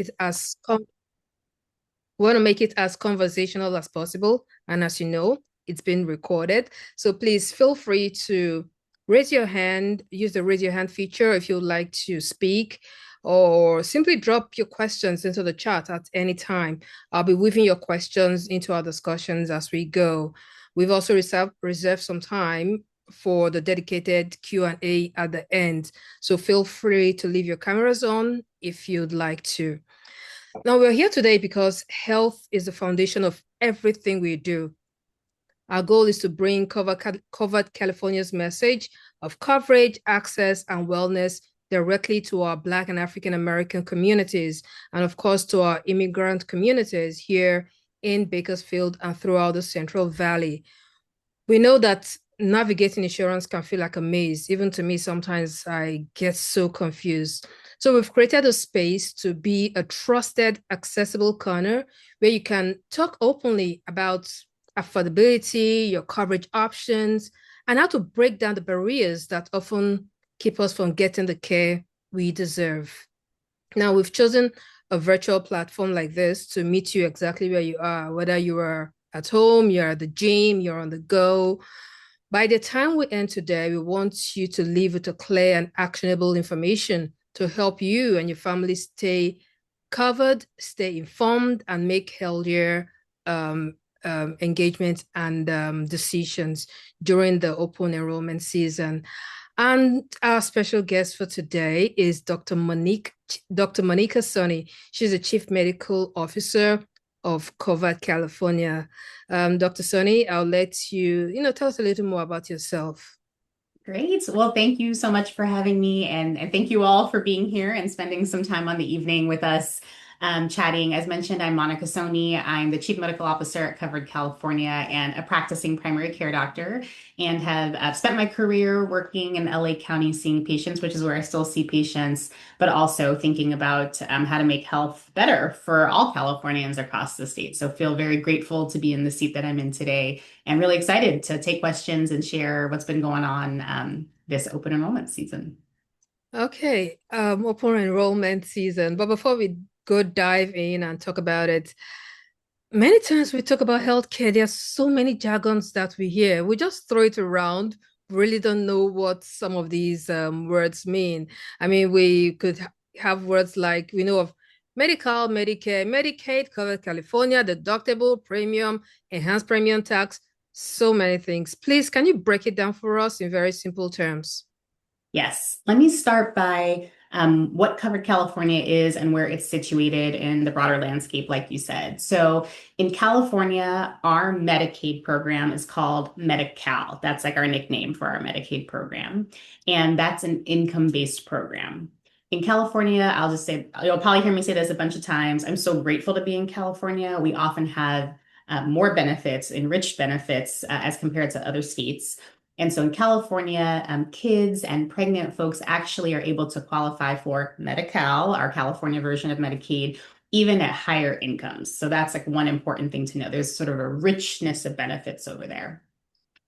it as we want to make it as conversational as possible. And as you know, it's been recorded. So please feel free to raise your hand, use the raise your hand feature if you'd like to speak, or simply drop your questions into the chat at any time. I'll be weaving your questions into our discussions as we go. We've also reserved some time for the dedicated Q&A at the end. So feel free to leave your cameras on if you'd like to. Now, we're here today because health is the foundation of everything we do. Our goal is to bring Covered California's message of coverage, access, and wellness directly to our Black and African American communities, and of course, to our immigrant communities here in Bakersfield and throughout the Central Valley. We know that navigating insurance can feel like a maze. Even to me, sometimes I get so confused. So we've created a space to be a trusted, accessible corner where you can talk openly about affordability, your coverage options, and how to break down the barriers that often keep us from getting the care we deserve. Now, we've chosen a virtual platform like this to meet you exactly where you are, whether you are at home, you're at the gym, you're on the go. By the time we end today, we want you to leave with a clear and actionable information to help you and your family stay covered, stay informed, and make healthier engagement and decisions during the open enrollment season. And our special guest for today is Dr. Monica Soni. She's the Chief Medical Officer of Covered California. Dr. Soni, I'll let you, tell us a little more about yourself. Great. Well, thank you so much for having me, and thank you all for being here and spending some time on the evening with us chatting. As mentioned, I'm Monica Soni. I'm the Chief Medical Officer at Covered California and a practicing primary care doctor, and have spent my career working in LA County seeing patients, which is where I still see patients, but also thinking about how to make health better for all Californians across the state. So feel very grateful to be in the seat that I'm in today and really excited to take questions and share what's been going on this open enrollment season. Okay, open enrollment season. But before we go dive in and talk about it, many times we talk about healthcare. There are so many jargons that we hear. We just throw it around, really don't know what some of these words mean. I mean, we could have words like we know of medical, Medicare, Medicaid, Covered California, deductible, premium, enhanced premium tax, so many things. Please, can you break it down for us in very simple terms? Yes, let me start by what Covered California is and where it's situated in the broader landscape, like you said. So, in California, our Medicaid program is called Medi-Cal. That's like our nickname for our Medicaid program. And that's an income-based program. In California, I'll just say, you'll probably hear me say this a bunch of times. I'm so grateful to be in California. We often have more benefits, enriched benefits, as compared to other states. And so in California, kids and pregnant folks actually are able to qualify for Medi-Cal, our California version of Medicaid, even at higher incomes. So that's like one important thing to know. There's sort of a richness of benefits over there.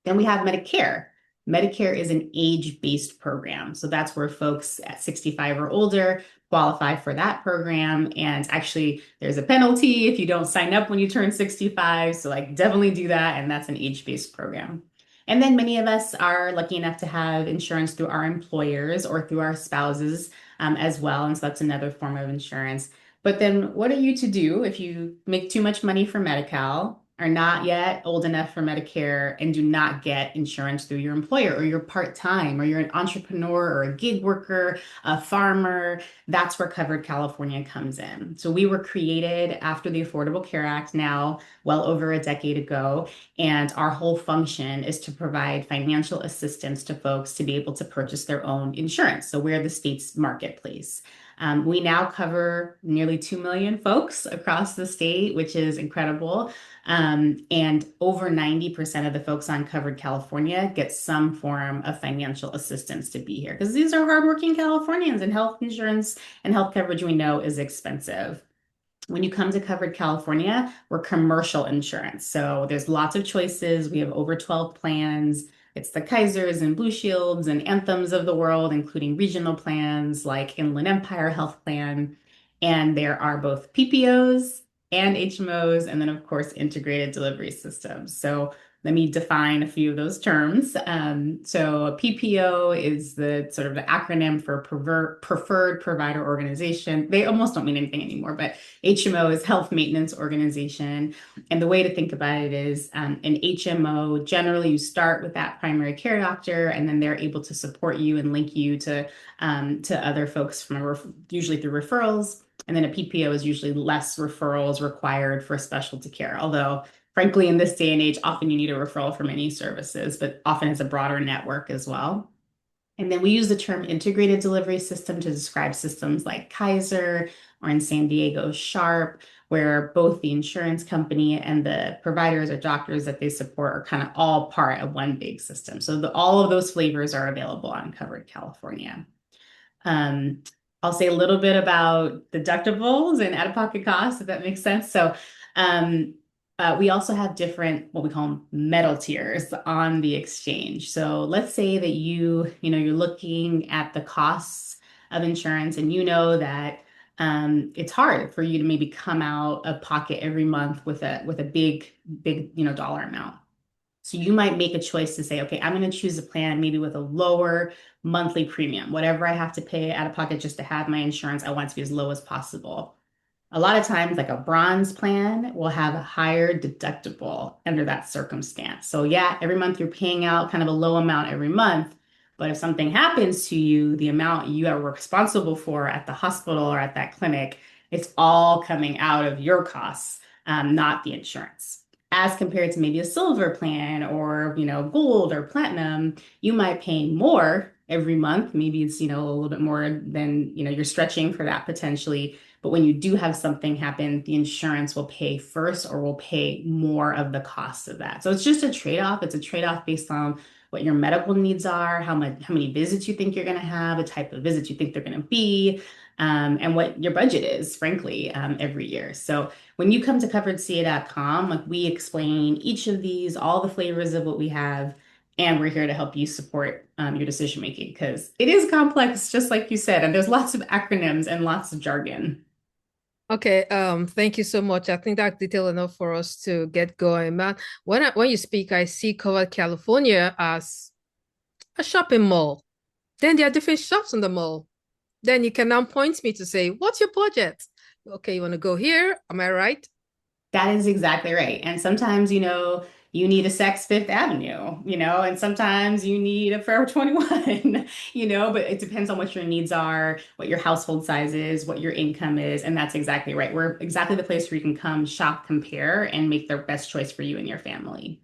Then we have Medicare. Medicare is an age-based program. So that's where folks at 65 or older qualify for that program. And actually, there's a penalty if you don't sign up when you turn 65. So like definitely do that. And that's an age-based program. And then many of us are lucky enough to have insurance through our employers or through our spouses as well. And so that's another form of insurance. But then what are you to do if you make too much money for Medi-Cal, are not yet old enough for Medicare, and do not get insurance through your employer, or you're part-time, or you're an entrepreneur or a gig worker, a farmer? That's where Covered California comes in. So we were created after the Affordable Care Act now, well over a decade ago. And our whole function is to provide financial assistance to folks to be able to purchase their own insurance. So we're the state's marketplace. We now cover nearly 2 million folks across the state, which is incredible. And over 90% of the folks on Covered California get some form of financial assistance to be here because these are hardworking Californians, and health insurance and health coverage we know is expensive. When you come to Covered California, we're commercial insurance. So there's lots of choices. We have over 12 plans. It's the Kaisers and Blue Shields and Anthems of the world, including regional plans like Inland Empire Health Plan. And there are both PPOs and HMOs, and then, of course, integrated delivery systems. So let me define a few of those terms. So a PPO is the sort of the acronym for preferred provider organization. They almost don't mean anything anymore, but HMO is health maintenance organization. And the way to think about it is an HMO, generally you start with that primary care doctor, and then they're able to support you and link you to other folks usually through referrals. And then a PPO is usually less referrals required for specialty care. Although, frankly, in this day and age, often you need a referral from any services, but often has a broader network as well. And then we use the term integrated delivery system to describe systems like Kaiser or in San Diego, Sharp, where both the insurance company and the providers or doctors that they support are kind of all part of one big system. So all of those flavors are available on Covered California. Um, I'll say a little bit about deductibles and out-of-pocket costs, if that makes sense. So, um, we also have different, what we call them, metal tiers on the exchange. So let's say that you're looking at the costs of insurance and you know that it's hard for you to maybe come out of pocket every month with a big, dollar amount. So you might make a choice to say, okay, I'm going to choose a plan maybe with a lower monthly premium. Whatever I have to pay out of pocket just to have my insurance, I want it to be as low as possible. A lot of times, like a bronze plan will have a higher deductible under that circumstance. So yeah, every month you're paying out kind of a low amount every month. But if something happens to you, the amount you are responsible for at the hospital or at that clinic, it's all coming out of your costs, not the insurance. As compared to maybe a silver plan or, gold or platinum, you might pay more every month. Maybe it's, a little bit more than, you're stretching for that potentially. But when you do have something happen, the insurance will pay first or will pay more of the cost of that. So it's just a trade-off. It's a trade-off based on what your medical needs are, how many visits you think you're going to have, the type of visits you think they're going to be, and what your budget is, frankly, every year. So when you come to coveredca.com, like we explain each of these, all the flavors of what we have, and we're here to help you support your decision making because it is complex, just like you said, and there's lots of acronyms and lots of jargon. Okay, thank you so much. I think that's detailed enough for us to get going. Man, when you speak, I see Covered California as a shopping mall. Then there are different shops in the mall. Then you can now point me to say, what's your budget? Okay, you want to go here? Am I right? That is exactly right. And sometimes, you need a Saks Fifth Avenue, and sometimes you need a Forever 21, but it depends on what your needs are, what your household size is, what your income is. And that's exactly right. We're exactly the place where you can come shop, compare, and make the best choice for you and your family.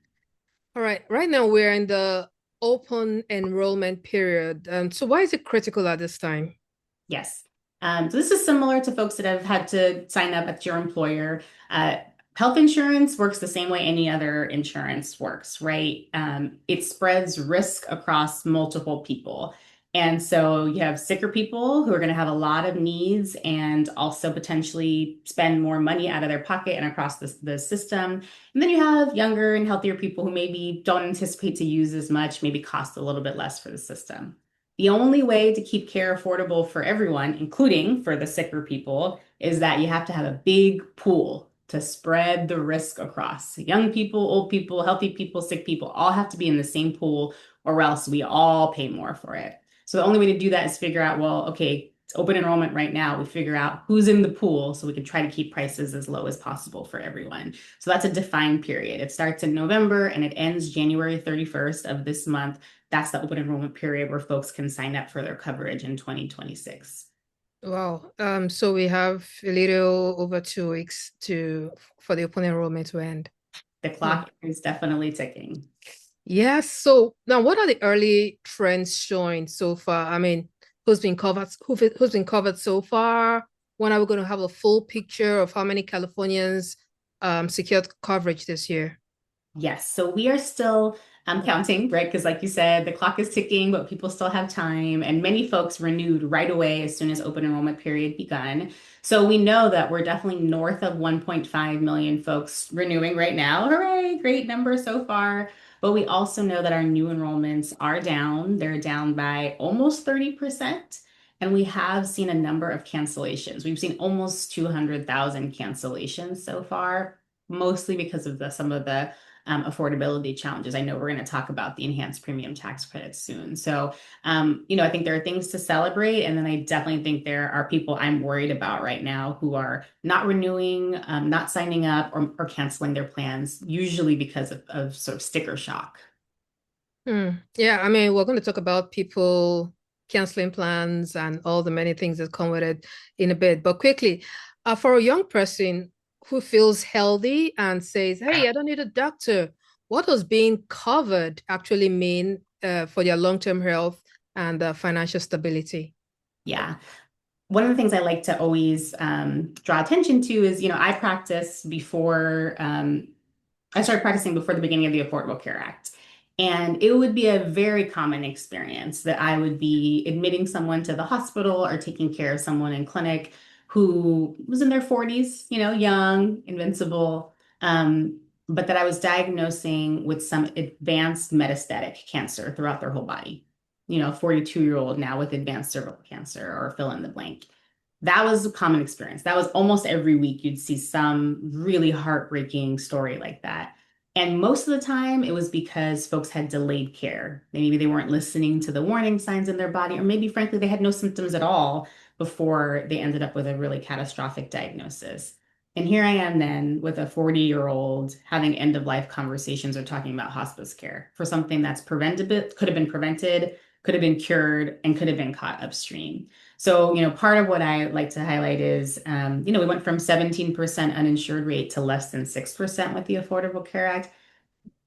All right. Right now we're in the open enrollment period. So why is it critical at this time? Yes. So this is similar to folks that have had to sign up at your employer. Uh, Health insurance works the same way any other insurance works, right? It spreads risk across multiple people. And so you have sicker people who are going to have a lot of needs and also potentially spend more money out of their pocket and across the system. And then you have younger and healthier people who maybe don't anticipate to use as much, maybe cost a little bit less for the system. The only way to keep care affordable for everyone, including for the sicker people, is that you have to have a big pool to spread the risk across. Young people, old people, healthy people, sick people all have to be in the same pool, or else we all pay more for it. So the only way to do that is figure out, well, okay, it's open enrollment right now. We figure out who's in the pool so we can try to keep prices as low as possible for everyone. So that's a defined period. It starts in November and it ends January 31st of this month. That's the open enrollment period where folks can sign up for their coverage in 2026. Wow. So we have a little over 2 weeks to for the open enrollment to end. The Hmm. clock is definitely ticking. Yes. So now what are the early trends showing so far? I mean, who's been covered so far? When are we going to have a full picture of how many Californians secured coverage this year? Yes, so we are still counting, right? Because, like you said, the clock is ticking, but people still have time. And many folks renewed right away as soon as open enrollment period begun. So we know that we're definitely north of 1.5 million folks renewing right now. Hooray, great number so far. But we also know that our new enrollments are down. They're down by almost 30%. and we have seen a number of cancellations. We've seen almost 200,000 cancellations so far, mostly because of some of the affordability challenges. I know we're going to talk about the enhanced premium tax credits soon. So, I think there are things to celebrate. And then I definitely think there are people I'm worried about right now who are not renewing, not signing up, or canceling their plans, usually because of sort of sticker shock. Yeah, I mean, we're going to talk about people canceling plans and all the many things that come with it in a bit. But quickly, for a young person who feels healthy and says, "Hey, I don't need a doctor," what does being covered actually mean for their long-term health and financial stability? Yeah. One of the things I like to always draw attention to is, I practice before I started practicing before the beginning of the Affordable Care Act. And it would be a very common experience that I would be admitting someone to the hospital or taking care of someone in clinic who was in their 40s, young, invincible, but that I was diagnosing with some advanced metastatic cancer throughout their whole body. 42-year-old now with advanced cervical cancer or fill in the blank. That was a common experience. That was almost every week you'd see some really heartbreaking story like that. And most of the time it was because folks had delayed care. Maybe they weren't listening to the warning signs in their body, or maybe frankly they had no symptoms at all before they ended up with a really catastrophic diagnosis. And here I am then with a 40-year-old having end of life conversations or talking about hospice care for something that's preventable, could have been prevented, could have been cured, and could have been caught upstream. So, part of what I like to highlight is, we went from 17% uninsured rate to less than 6% with the Affordable Care Act.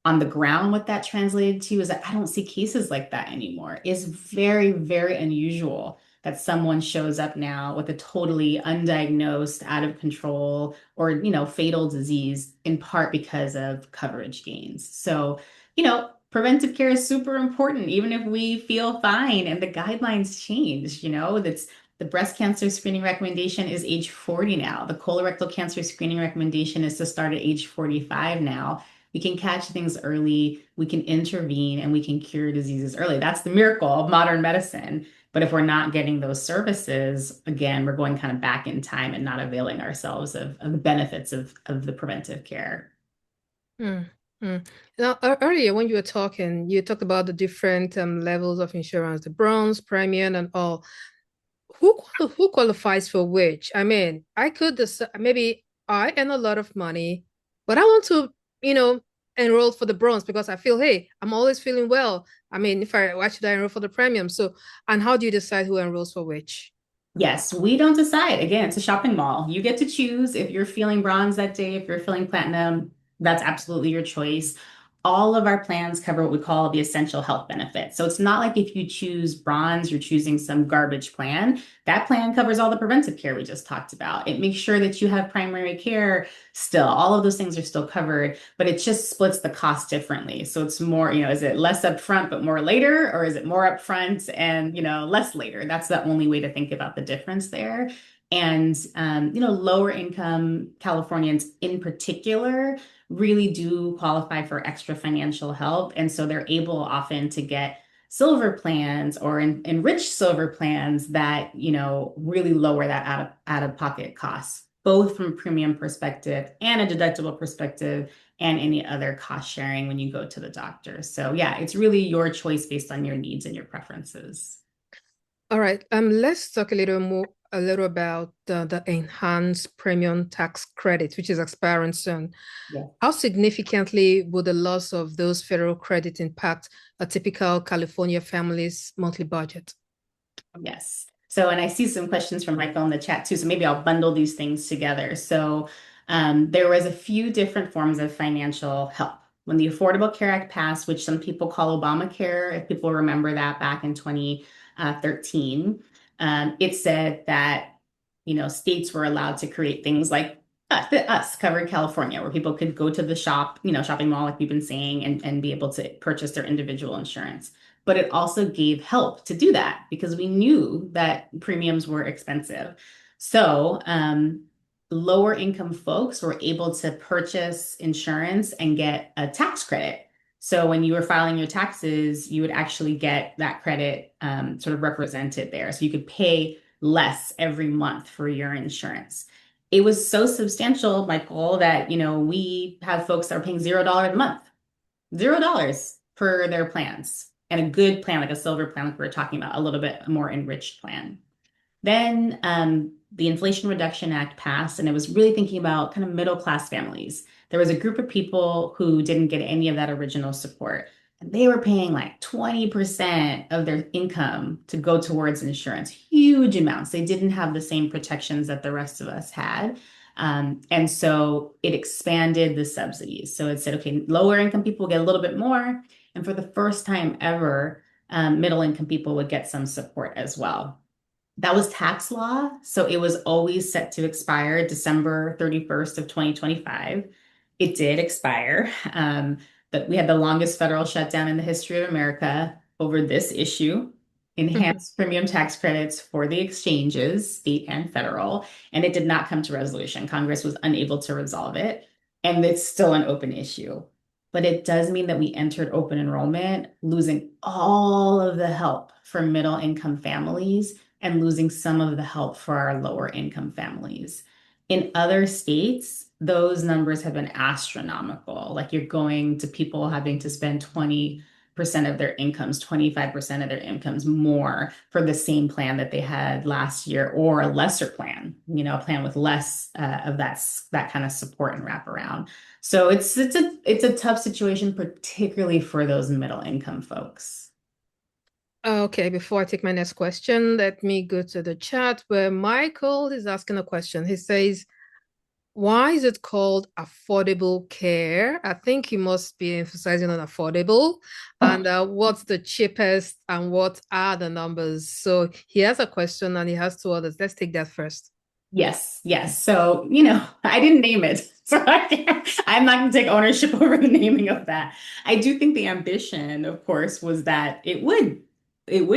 On the ground, what that translated to is that I don't see cases like that anymore. It's very, very unusual that someone shows up now with a totally undiagnosed, out of control, or, fatal disease in part because of coverage gains. So, preventive care is super important, even if we feel fine and the guidelines change, that's the breast cancer screening recommendation is age 40 now. The colorectal cancer screening recommendation is to start at age 45 now. We can catch things early, we can intervene, and we can cure diseases early. That's the miracle of modern medicine. But if we're not getting those services, again, we're going kind of back in time and not availing ourselves of the benefits of the preventive care. Mm, mm. Now, earlier when you were talking, you talked about the different levels of insurance, the bronze, premium, and all. Who qualifies for which? I mean, I could decide maybe I earn a lot of money, but I want to, you know, enroll for the bronze because I feel, hey, I'm always feeling well. I mean, if I why should I enroll for the premium? So, and how do you decide who enrolls for which? Yes, we don't decide. Again, it's a shopping mall. You get to choose if you're feeling bronze that day, if you're feeling platinum, that's absolutely your choice. All of our plans cover what we call the essential health benefits. So it's not like if you choose bronze, you're choosing some garbage plan. That plan covers all the preventive care we just talked about. It makes sure that you have primary care still. All of those things are still covered, but it just splits the cost differently. So it's more, is it less upfront but more later, or is it more upfront and, less later? That's the only way to think about the difference there. And, lower income Californians in particular really do qualify for extra financial help. And so they're able often to get silver plans or enriched silver plans that, really lower that out of pocket costs, both from a premium perspective and a deductible perspective and any other cost sharing when you go to the doctor. So yeah, it's really your choice based on your needs and your preferences. All right. Let's talk a little about the enhanced premium tax credit, which is expiring soon. Yeah. How significantly would the loss of those federal credit impact a typical California family's monthly budget? Yes. So, and I see some questions from Michael in the chat too. So maybe I'll bundle these things together. So, there was a few different forms of financial help. When the Affordable Care Act passed, which some people call Obamacare, if people remember that back in 2013, it said that, states were allowed to create things like us covered California, where people could go to the shop, shopping mall, like we've been saying, and be able to purchase their individual insurance. But it also gave help to do that because we knew that premiums were expensive. So, lower income folks were able to purchase insurance and get a tax credit. So when you were filing your taxes, you would actually get that credit sort of represented there. So you could pay less every month for your insurance. It was so substantial, Michael, that we have folks that are paying $0 a month, $0 for their plans, and a good plan, like a silver plan, like we were talking about, a little bit more enriched plan. Then the Inflation Reduction Act passed, and it was really thinking about kind of middle class families. There was a group of people who didn't get any of that original support, and they were paying like 20% of their income to go towards insurance, huge amounts. They didn't have the same protections that the rest of us had. And so it expanded the subsidies. So it said, okay, lower income people get a little bit more. And for the first time ever, middle income people would get some support as well. That was tax law, so it was always set to expire December 31st of 2025. It did expire, but we had the longest federal shutdown in the history of America over this issue, enhanced premium tax credits for the exchanges, state and federal, and it did not come to resolution. Congress was unable to resolve it, and it's still an open issue. But it does mean that we entered open enrollment, losing all of the help for middle income families and losing some of the help for our lower income families. In other states, those numbers have been astronomical. Like you're going to people having to spend 20% of their incomes, 25% of their incomes more for the same plan that they had last year, or a lesser plan, a plan with less of that kind of support and wraparound. So it's a tough situation, particularly for those middle income folks. Okay, before I take my next question, let me go to the chat where Michael is asking a question. He says, why is it called affordable care? I think he must be emphasizing on affordable. And what's the cheapest and what are the numbers? So he has a question and he has two others. Let's take that first. Yes, yes. So, I didn't name it. So I'm not going to take ownership over the naming of that. I do think the ambition, of course, was that it would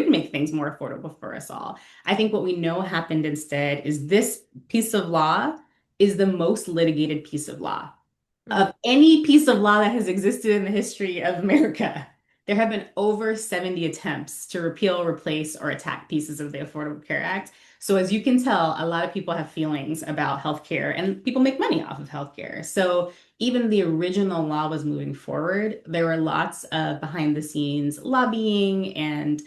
make things more affordable for us all. I think what we know happened instead is this piece of law is the most litigated piece of law Mm, of any piece of law that has existed in the history of America. There have been over 70 attempts to repeal, replace, or attack pieces of the Affordable Care Act. So, as you can tell, a lot of people have feelings about healthcare and people make money off of healthcare. So, even the original law was moving forward. There were lots of behind the scenes lobbying and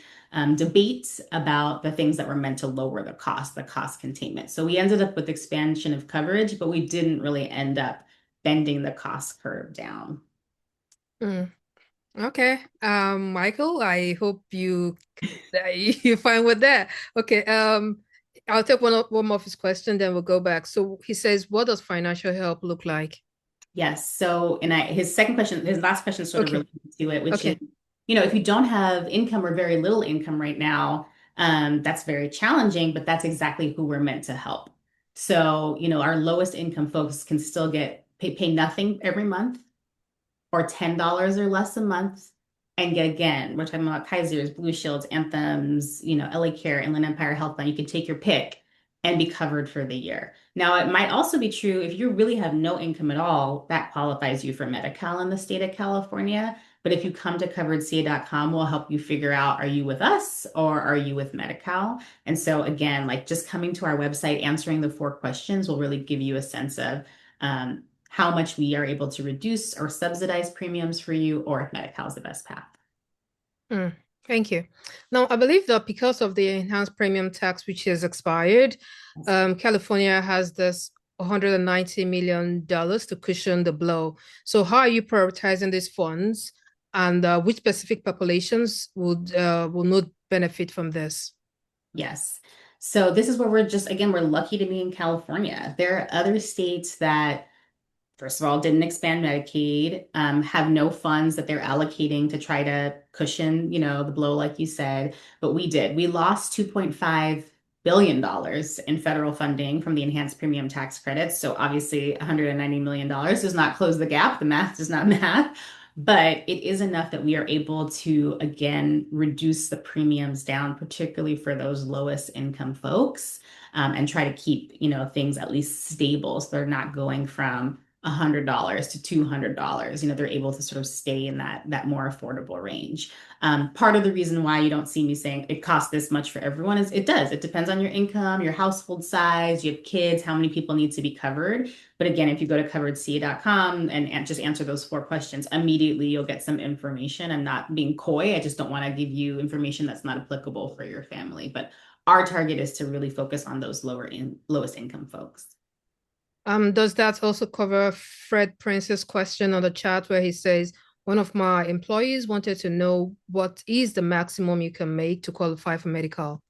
debates about the things that were meant to lower the cost containment. So, we ended up with expansion of coverage, but we didn't really end up bending the cost curve down. mm. Okay. Michael, I hope you're fine with that. Okay. I'll take one more of his question, then we'll go back. So he says, what does financial help look like? Yes. So, and his last question sort of Okay. related to it, which is, Okay. if you don't have income or very little income right now, that's very challenging, but that's exactly who we're meant to help. So, our lowest income folks can still pay nothing every month or $10 or less a month. And yet again, we're talking about Kaisers, Blue Shields, Anthems, LA Care, Inland Empire Health Plan. You can take your pick and be covered for the year. Now, it might also be true if you really have no income at all, that qualifies you for Medi-Cal in the state of California. But if you come to coveredca.com, we'll help you figure out, are you with us or are you with Medi-Cal? And so again, like just coming to our website, answering the 4 questions will really give you a sense of how much we are able to reduce or subsidize premiums for you, or if Medi-Cal is the best path. Mm, thank you. Now, I believe that because of the enhanced premium tax, which has expired, California has this $190 million to cushion the blow. So, how are you prioritizing these funds, and which specific populations will not benefit from this? Yes. So this is where we're lucky to be in California. There are other states that, first of all, didn't expand Medicaid, have no funds that they're allocating to try to cushion, the blow, like you said. But we did. We lost $2.5 billion in federal funding from the enhanced premium tax credits. So obviously, $190 million does not close the gap. The math does not math. But it is enough that we are able to, again, reduce the premiums down, particularly for those lowest income folks, and try to keep, things at least stable so they're not going from $100 to $200. They're able to sort of stay in that more affordable range. Part of the reason why you don't see me saying it costs this much for everyone is it does. It depends on your income, your household size, you have kids, how many people need to be covered. But again, if you go to coveredca.com and just answer those 4 questions, immediately you'll get some information. I'm not being coy. I just don't want to give you information that's not applicable for your family. But our target is to really focus on those lowest income folks. Does that also cover Fred Prince's question on the chat where he says, one of my employees wanted to know what is the maximum you can make to qualify for medical?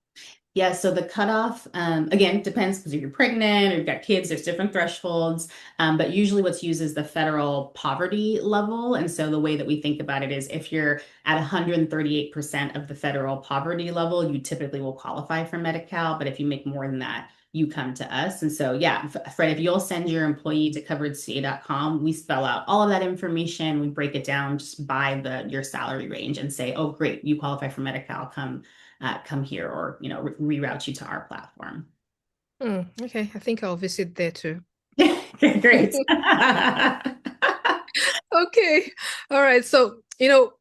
Yeah, so the cutoff, again, depends because if you're pregnant or you've got kids, there's different thresholds. But usually what's used is the federal poverty level. And so the way that we think about it is if you're at 138% of the federal poverty level, you typically will qualify for Medi-Cal. But if you make more than that, you come to us. And so, yeah, Fred, if you'll send your employee to coveredca.com, we spell out all of that information. We break it down just by your salary range and say, oh, great, you qualify for Medi-Cal, come here or reroute you to our platform. Okay, I think I'll visit there too. Great. Okay. All right. So,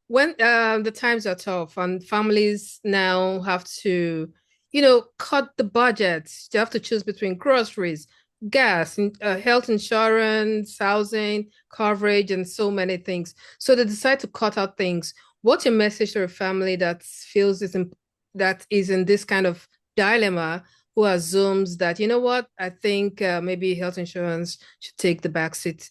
when the times are tough and families now have to, cut the budget, they have to choose between groceries, gas, health insurance, housing, coverage, and so many things. So they decide to cut out things. What's your message to a family that feels that is in this kind of dilemma, who assumes that, you know what, I think maybe health insurance should take the back seat?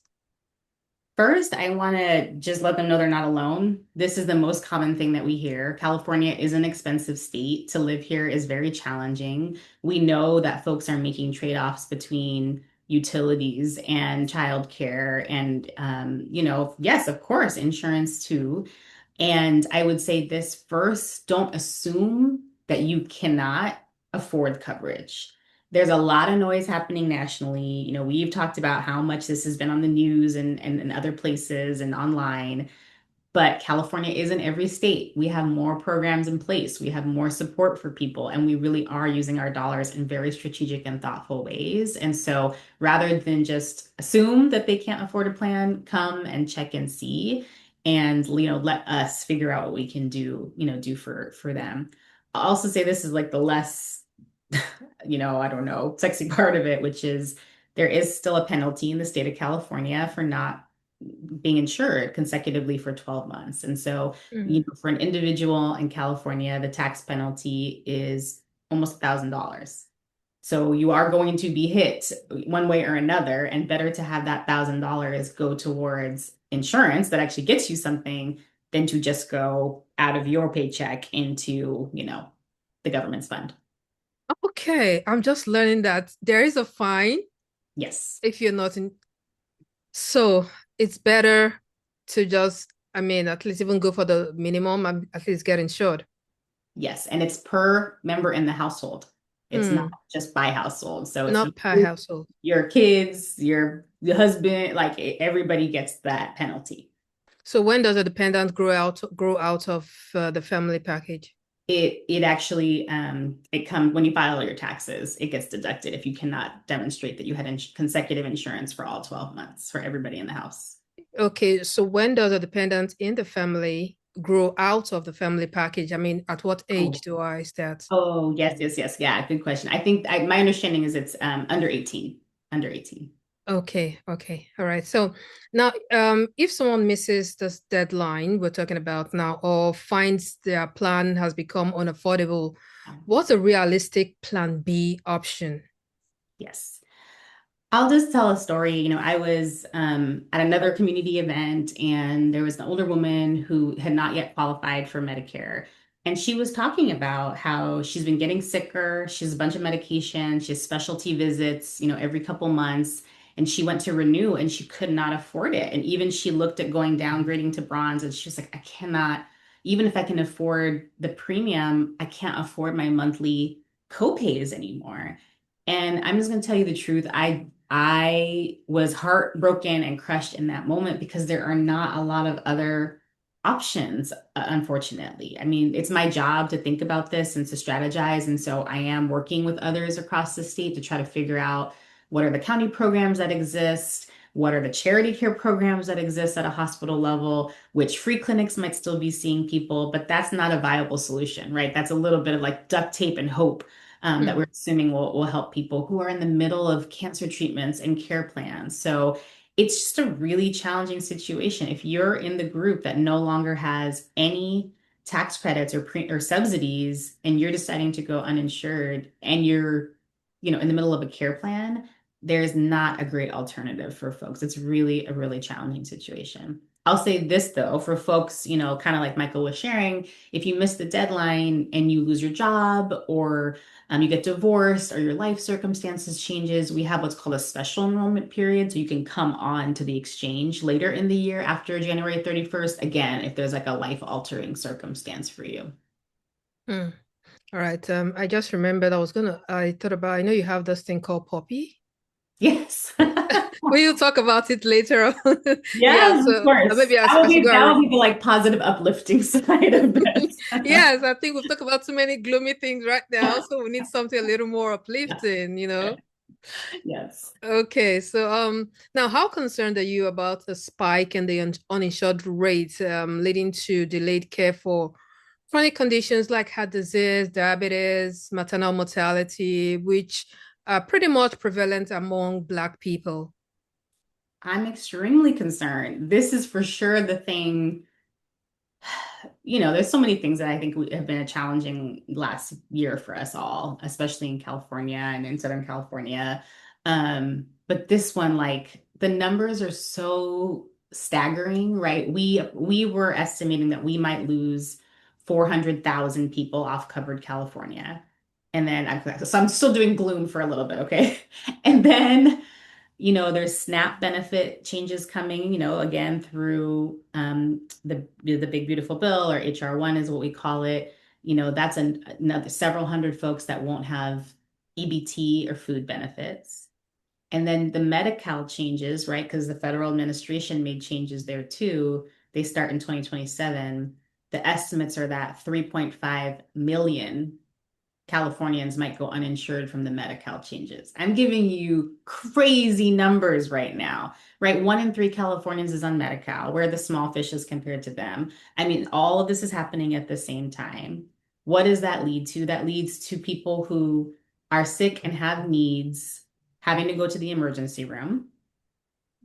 First, I want to just let them know they're not alone. This is the most common thing that we hear. California is an expensive state. To live here is very challenging. We know that folks are making trade-offs between utilities and childcare and, yes, of course, insurance too. And I would say this first, don't assume that you cannot afford coverage. There's a lot of noise happening nationally. We've talked about how much this has been on the news and other places and online. But California is in every state. We have more programs in place. We have more support for people, and we really are using our dollars in very strategic and thoughtful ways. And so rather than just assume that they can't afford a plan, come and check and see and let us figure out what we can do for them. I'll also say this is like the less I don't know, sexy part of it, which is there is still a penalty in the state of California for not being insured consecutively for 12 months. And so, Mhm. for an individual in California, the tax penalty is almost $1,000. So you are going to be hit one way or another, and better to have that $1,000 go towards insurance that actually gets you something than to just go out of your paycheck into, the government's fund. Okay, I'm just learning that there is a fine Yes. if you're not in. So it's better to just, I mean, at least even go for the minimum and at least get insured. Yes, and it's per member in the household. It's not Hmm, just by household. So it's not per you, household. your kids, your husband, like everybody gets that penalty. So when does a dependent grow out of the family package? It actually it comes when you file your taxes, it gets deducted if you cannot demonstrate that you had consecutive insurance for all 12 months for everybody in the house. Okay, so when does a dependent in the family grow out of the family package? I mean, at what age Oh, do I start? oh, yes, yes, yes. Yeah, good question. I think my understanding is it's under 18. Under 18. Okay, okay. All right. So now, if someone misses this deadline we're talking about now, or finds their plan has become unaffordable, what's a realistic plan B option? Yes. I'll just tell a story. I was at another community event, and there was an older woman who had not yet qualified for Medicare. And she was talking about how she's been getting sicker. She has a bunch of medication. She has specialty visits, every couple months. And she went to renew and she could not afford it. And even she looked at going downgrading to bronze, and she was like, I cannot, even if I can afford the premium, I can't afford my monthly copays anymore. And I'm just going to tell you the truth. I was heartbroken and crushed in that moment because there are not a lot of other options, unfortunately. I mean, it's my job to think about this and to strategize. And so I am working with others across the state to try to figure out what are the county programs that exist. what are the charity care programs that exist at a hospital level, which free clinics might still be seeing people, but that's not a viable solution, right? That's a little bit of like duct tape and hope that we're assuming will help people who are in the middle of cancer treatments and care plans. So it's just a really challenging situation. If you're in the group that no longer has any tax credits or subsidies and you're deciding to go uninsured and you're, in the middle of a care plan, there's not a great alternative for folks. It's really a really challenging situation. I'll say this though, for folks, kind of like Michael was sharing, if you miss the deadline and you lose your job or you get divorced or your life circumstances changes, we have what's called a special enrollment period. So you can come on to the exchange later in the year after January 31st, again, if there's like a life altering circumstance for you. Mm. All right. I just remembered I thought about, I know you have this thing called Poppy. Yes. We'll talk about it later on. Yeah, Yes, of so course. maybe That will I should be go that and will be the like positive uplifting side of this. yes, I think we've talked about too many gloomy things right now, so we need something a little more Yeah. uplifting. Yes. Okay, so now how concerned are you about the spike in the uninsured rate leading to delayed care for chronic conditions like heart disease, diabetes, maternal mortality, which are pretty much prevalent among Black people? I'm extremely concerned. This is for sure the thing. There's so many things that I think have been a challenging last year for us all, especially in California and in Southern California. But this one, like the numbers are so staggering, right? We were estimating that we might lose 400,000 people off covered California. And then so I'm still doing gloom for a little bit, okay? And then there's SNAP benefit changes coming, again through the Big Beautiful Bill or HR1 is what we call it. That's another several hundred folks that won't have EBT or food benefits. And then the Medi-Cal changes, right? Because the federal administration made changes there too. They start in 2027. The estimates are that 3.5 million Californians might go uninsured from the Medi-Cal changes. I'm giving you crazy numbers right now, right? 1 in 3 Californians is on Medi-Cal. We're the small fishes compared to them. I mean, all of this is happening at the same time. What does that lead to? That leads to people who are sick and have needs having to go to the emergency room.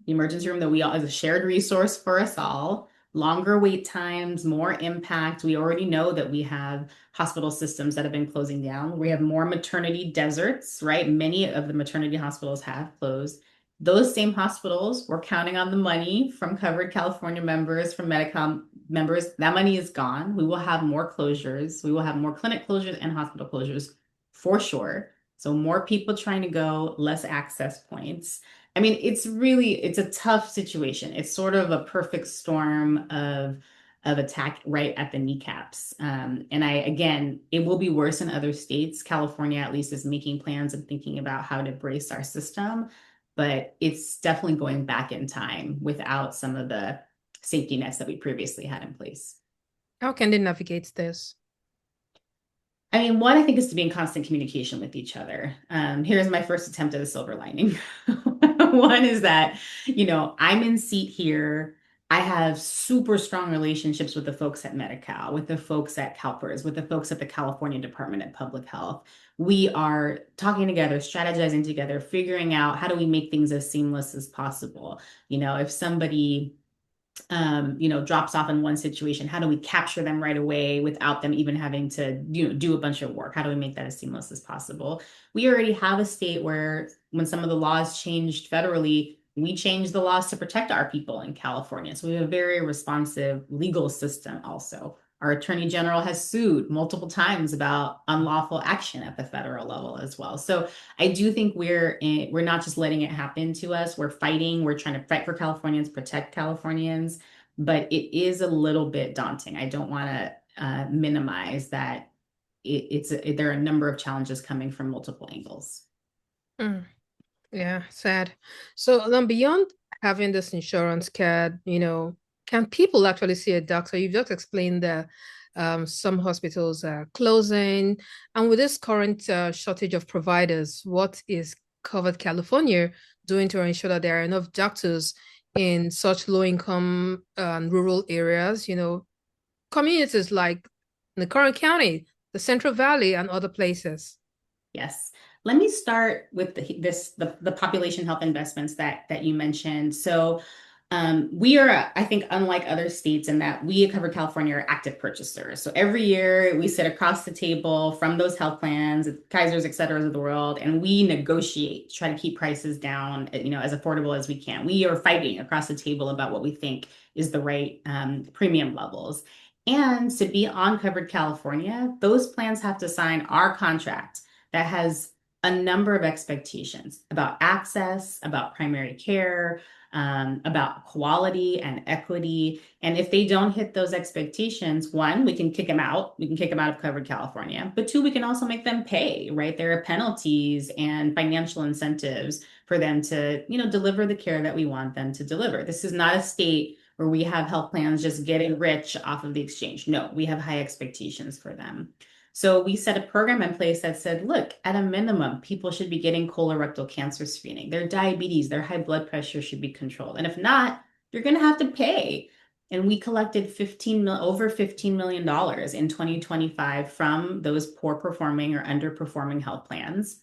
The emergency room that we all is a shared resource for us all. Longer wait times, more impact. We already know that we have hospital systems that have been closing down. We have more maternity deserts, right? Many of the maternity hospitals have closed. Those same hospitals were counting on the money from covered California members, from Medicom members. That money is gone. We will have more closures. We will have more clinic closures and hospital closures for sure. So more people trying to go, less access points. I mean, it's a tough situation. It's sort of a perfect storm of attack right at the kneecaps. And again, it will be worse in other states. California, at least, is making plans and thinking about how to brace our system, but it's definitely going back in time without some of the safety nets that we previously had in place. How can they navigate this? I mean, one, I think, is to be in constant communication with each other. Here's my first attempt at a silver lining. One is that, I'm in seat here. I have super strong relationships with the folks at Medi-Cal, with the folks at CalPERS, with the folks at the California Department of Public Health. We are talking together, strategizing together, figuring out how do we make things as seamless as possible. If somebody drops off in one situation, how do we capture them right away without them even having to, do a bunch of work? How do we make that as seamless as possible? We already have a state where when some of the laws changed federally, we changed the laws to protect our people in California. So we have a very responsive legal system also. Our attorney general has sued multiple times about unlawful action at the federal level as well. So I do think we're not just letting it happen to us. We're fighting. We're trying to fight for Californians, protect Californians, but it is a little bit daunting. I don't want to minimize that. There are a number of challenges coming from multiple angles. Mm, yeah, sad. So then beyond having this insurance card, can people actually see a doctor? You've just explained that some hospitals are closing. And with this current shortage of providers, what is Covered California doing to ensure that there are enough doctors in such low income and rural areas, communities like in the current county, the Central Valley, and other places? Yes. Let me start with the population health investments that you mentioned. So we are, I think, unlike other states in that we at Covered California are active purchasers. So every year we sit across the table from those health plans, Kaisers, et cetera, of the world, and we negotiate, try to keep prices down, as affordable as we can. We are fighting across the table about what we think is the right premium levels. And to be on Covered California, those plans have to sign our contract that has a number of expectations about access, about primary care, about quality and equity. And if they don't hit those expectations, one, we can kick them out. We can kick them out of Covered California. But two, we can also make them pay, right? There are penalties and financial incentives for them to, deliver the care that we want them to deliver. This is not a state where we have health plans just getting rich off of the exchange. No, we have high expectations for them. So we set a program in place that said, look, at a minimum, people should be getting colorectal cancer screening. Their diabetes, their high blood pressure should be controlled. And if not, you're going to have to pay. And we collected over $15 million in 2025 from those poor performing or underperforming health plans.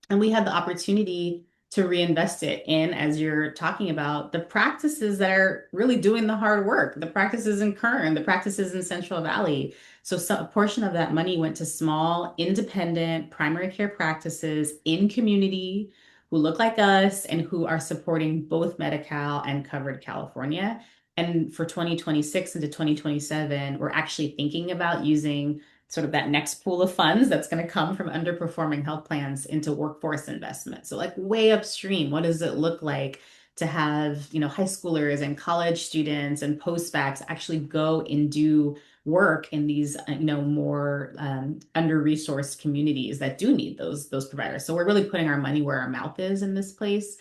And we had the opportunity to reinvest it in, as you're talking about, the practices that are really doing the hard work, the practices in Kern, the practices in Central Valley. So a portion of that money went to small, independent primary care practices in community who look like us and who are supporting both Medi-Cal and Covered California. And for 2026 into 2027, we're actually thinking about using sort of that next pool of funds that's going to come from underperforming health plans into workforce investment. So like way upstream, what does it look like to have, high schoolers and college students and post-bacs actually go and do work in these, more under-resourced communities that do need those providers. So we're really putting our money where our mouth is in this place.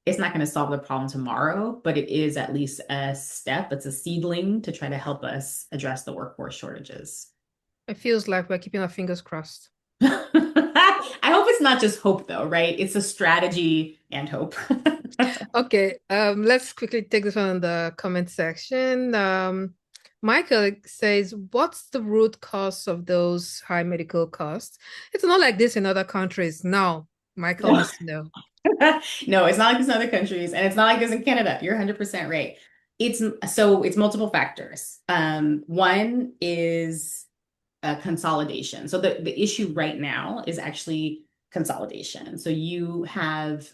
It's not going to solve the problem tomorrow, but it is at least a step. It's a seedling to try to help us address the workforce shortages. It feels like we're keeping our fingers crossed. I hope it's not just hope though, right? It's a strategy and hope. Okay, let's quickly take this one in the comment section. Michael says, what's the root cause of those high medical costs? It's not like this in other countries. Now, Michael No. needs to know. No, it's not like this in other countries, and it's not like this in Canada. You're 100% right. It's multiple factors. One is consolidation. So the issue right now is actually consolidation. So you have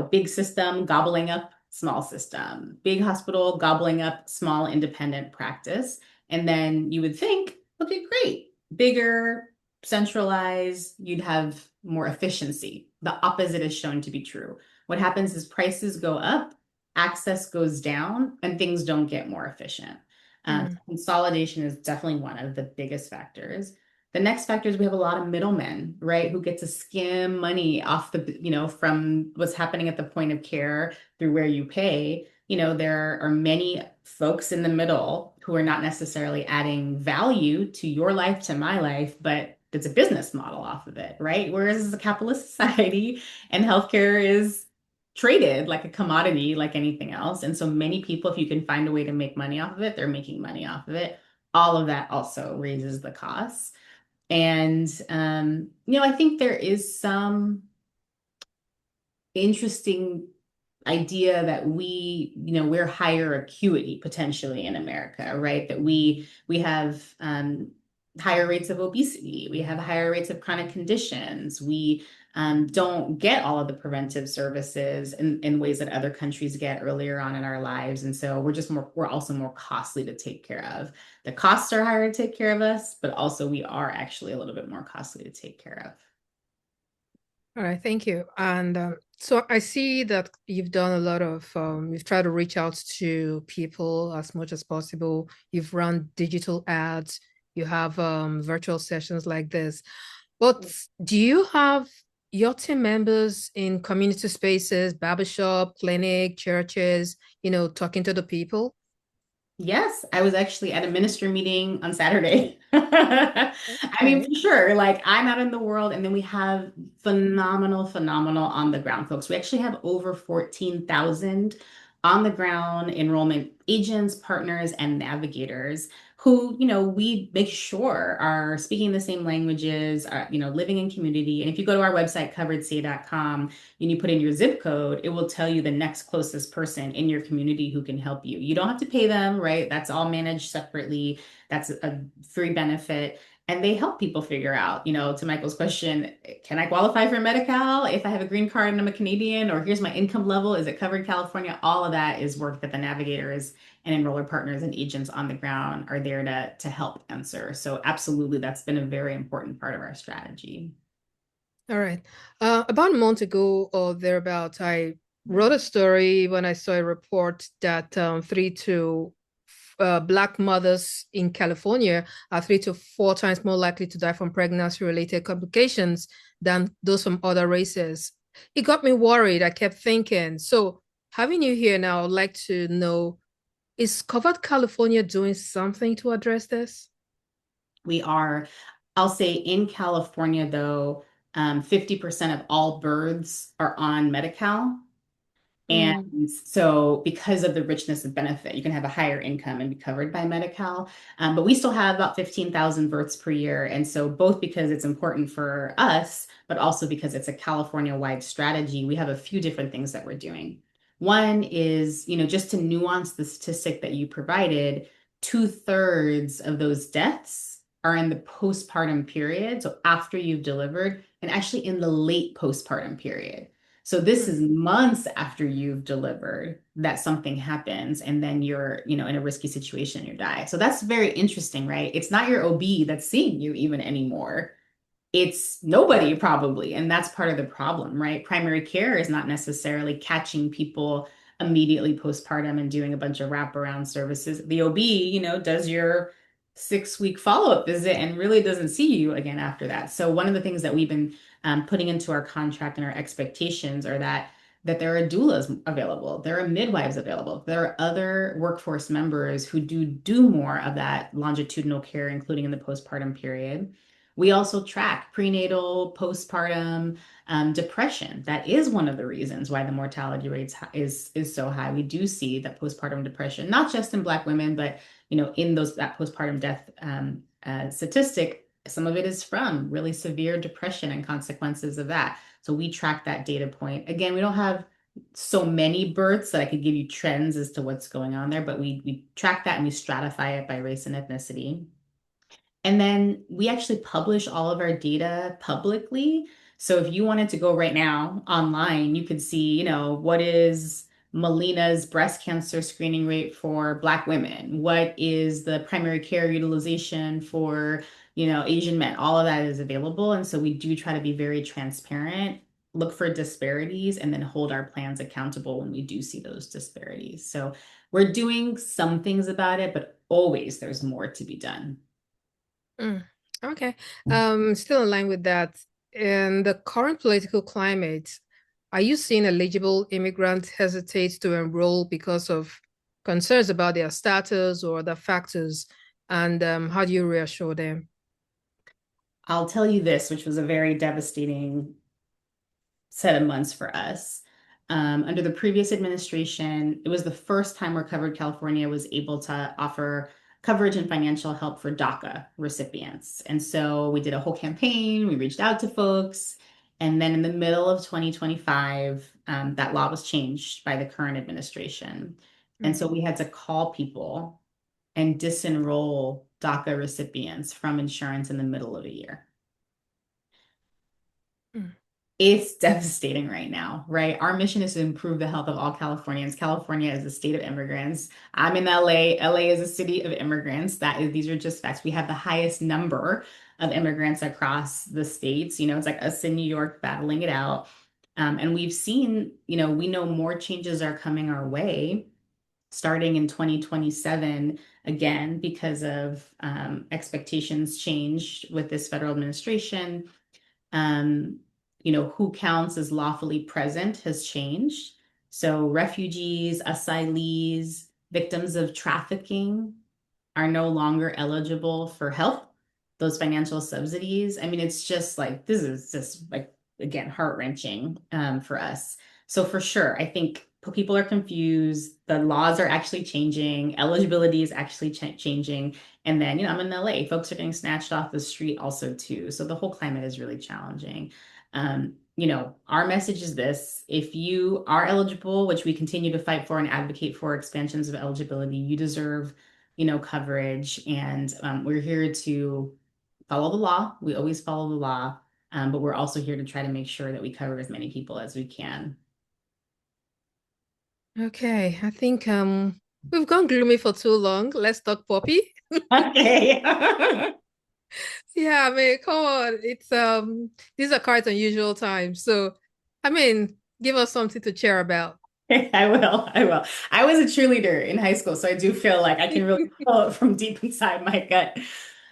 big system gobbling up small system, big hospital gobbling up small independent practice. And then you would think, okay, great, bigger, centralized, you'd have more efficiency. The opposite is shown to be true. What happens is prices go up, access goes down, and things don't get more efficient. Mm. Consolidation is definitely one of the biggest factors. The next factor is we have a lot of middlemen, right, who get to skim money off from what's happening at the point of care through where you pay. There are many folks in the middle who are not necessarily adding value to your life, to my life, but it's a business model off of it, right? Whereas it's a capitalist society and healthcare is traded like a commodity, like anything else. And so many people, if you can find a way to make money off of it, they're making money off of it. All of that also raises the costs. And, I think there is some interesting idea that we're higher acuity potentially in America, right? That we have higher rates of obesity, we have higher rates of chronic conditions, we don't get all of the preventive services in ways that other countries get earlier on in our lives. And so we're also more costly to take care of. The costs are higher to take care of us, but also we are actually a little bit more costly to take care of. All right, thank you. And so I see that you've done a lot of, you've tried to reach out to people as much as possible. You've run digital ads, you have virtual sessions like this. But do you have your team members in community spaces, barbershop, clinic, churches, talking to the people? Yes, I was actually at a minister meeting on Saturday. I mean, Okay. for sure. Like, I'm out in the world, and then we have phenomenal on the ground folks. We actually have over 14,000 on the ground enrollment agents, partners, and navigators who, we make sure are speaking the same languages, are, living in community. And if you go to our website, coveredca.com, and you put in your zip code, it will tell you the next closest person in your community who can help you. You don't have to pay them, right? That's all managed separately. That's a free benefit. And they help people figure out, to Michael's question, can I qualify for Medi-Cal if I have a green card and I'm a Canadian? Or here's my income level. Is it covered California? All of that is work that the navigators and enroller partners and agents on the ground are there to help answer. So absolutely, that's been a very important part of our strategy. All right. About a month ago or thereabout, I wrote a story when I saw a report that three to Black mothers in California are 3 to 4 times more likely to die from pregnancy-related complications than those from other races. It got me worried. I kept thinking. So, having you here now, I'd like to know, is Covered California doing something to address this? We are, I'll say in California, though, 50% of all birds are on Medi-Cal. And Mm, so, because of the richness of benefit, you can have a higher income and be covered by Medi-Cal. But we still have about 15,000 births per year. And so, both because it's important for us, but also because it's a California-wide strategy, we have a few different things that we're doing. One is, just to nuance the statistic that you provided, two-thirds of those deaths are in the postpartum period. So, after you've delivered, and actually in the late postpartum period. So this mm, is months after you've delivered that something happens and then you're, in a risky situation and you die. So that's very interesting, right? It's not your OB that's seeing you even anymore. It's nobody probably. And that's part of the problem, right? Primary care is not necessarily catching people immediately postpartum and doing a bunch of wraparound services. The OB, does your 6 week follow-up visit and really doesn't see you again after that. So one of the things that we've been putting into our contract and our expectations are that there are doulas available, there are midwives available, there are other workforce members who do more of that longitudinal care, including in the postpartum period. We also track prenatal, postpartum, depression. That is one of the reasons why the mortality rates is so high. We do see that postpartum depression, not just in Black women, but in that postpartum death statistic, some of it is from really severe depression and consequences of that. So we track that data point. Again, we don't have so many births that I could give you trends as to what's going on there, but we track that and we stratify it by race and ethnicity. And then we actually publish all of our data publicly. So if you wanted to go right now online, you could see, what is Melina's breast cancer screening rate for Black women? What is the primary care utilization for, Asian men? All of that is available. And so we do try to be very transparent, look for disparities, and then hold our plans accountable when we do see those disparities. So we're doing some things about it, but always there's more to be done. mm. Okay. Still in line with that. In the current political climate, are you seeing eligible immigrants hesitate to enroll because of concerns about their status or other factors? And how do you reassure them? I'll tell you this, which was a very devastating set of months for us. Under the previous administration, it was the first time where Covered California was able to offer coverage and financial help for DACA recipients. And so we did a whole campaign, we reached out to folks. And then in the middle of 2025, that law was changed by the current administration. And Mm, so we had to call people and disenroll DACA recipients from insurance in the middle of a year. mm, It's devastating right now, right? Our mission is to improve the health of all Californians. California is a state of immigrants. I'm in LA. LA is a city of immigrants. These are just facts. We have the highest number of immigrants across the states. It's like us in New York battling it out. And we've seen, we know more changes are coming our way starting in 2027 again because of expectations changed with this federal administration. um, who counts as lawfully present has changed. So refugees, asylees, Victims of trafficking are no longer eligible for help, those financial subsidies. I mean, it's just like, this is just like, again, heart-wrenching for us. So for sure, I think people are confused. The laws are actually changing. Eligibility is actually changing. And then, I'm in LA. Folks are getting snatched off the street also too. So the whole climate is really challenging. Our message is this: if you are eligible, which we continue to fight for and advocate for expansions of eligibility, you deserve, coverage. And we're here to follow the law. We always follow the law, but we're also here to try to make sure that we cover as many people as we can. Okay, I think we've gone gloomy for too long. Let's talk poppy. Okay. Yeah, I mean, come on. It's these are quite unusual times. So, I mean, give us something to cheer about. I will. I will. I was a cheerleader in high school, so I do feel like I can really feel it from deep inside my gut.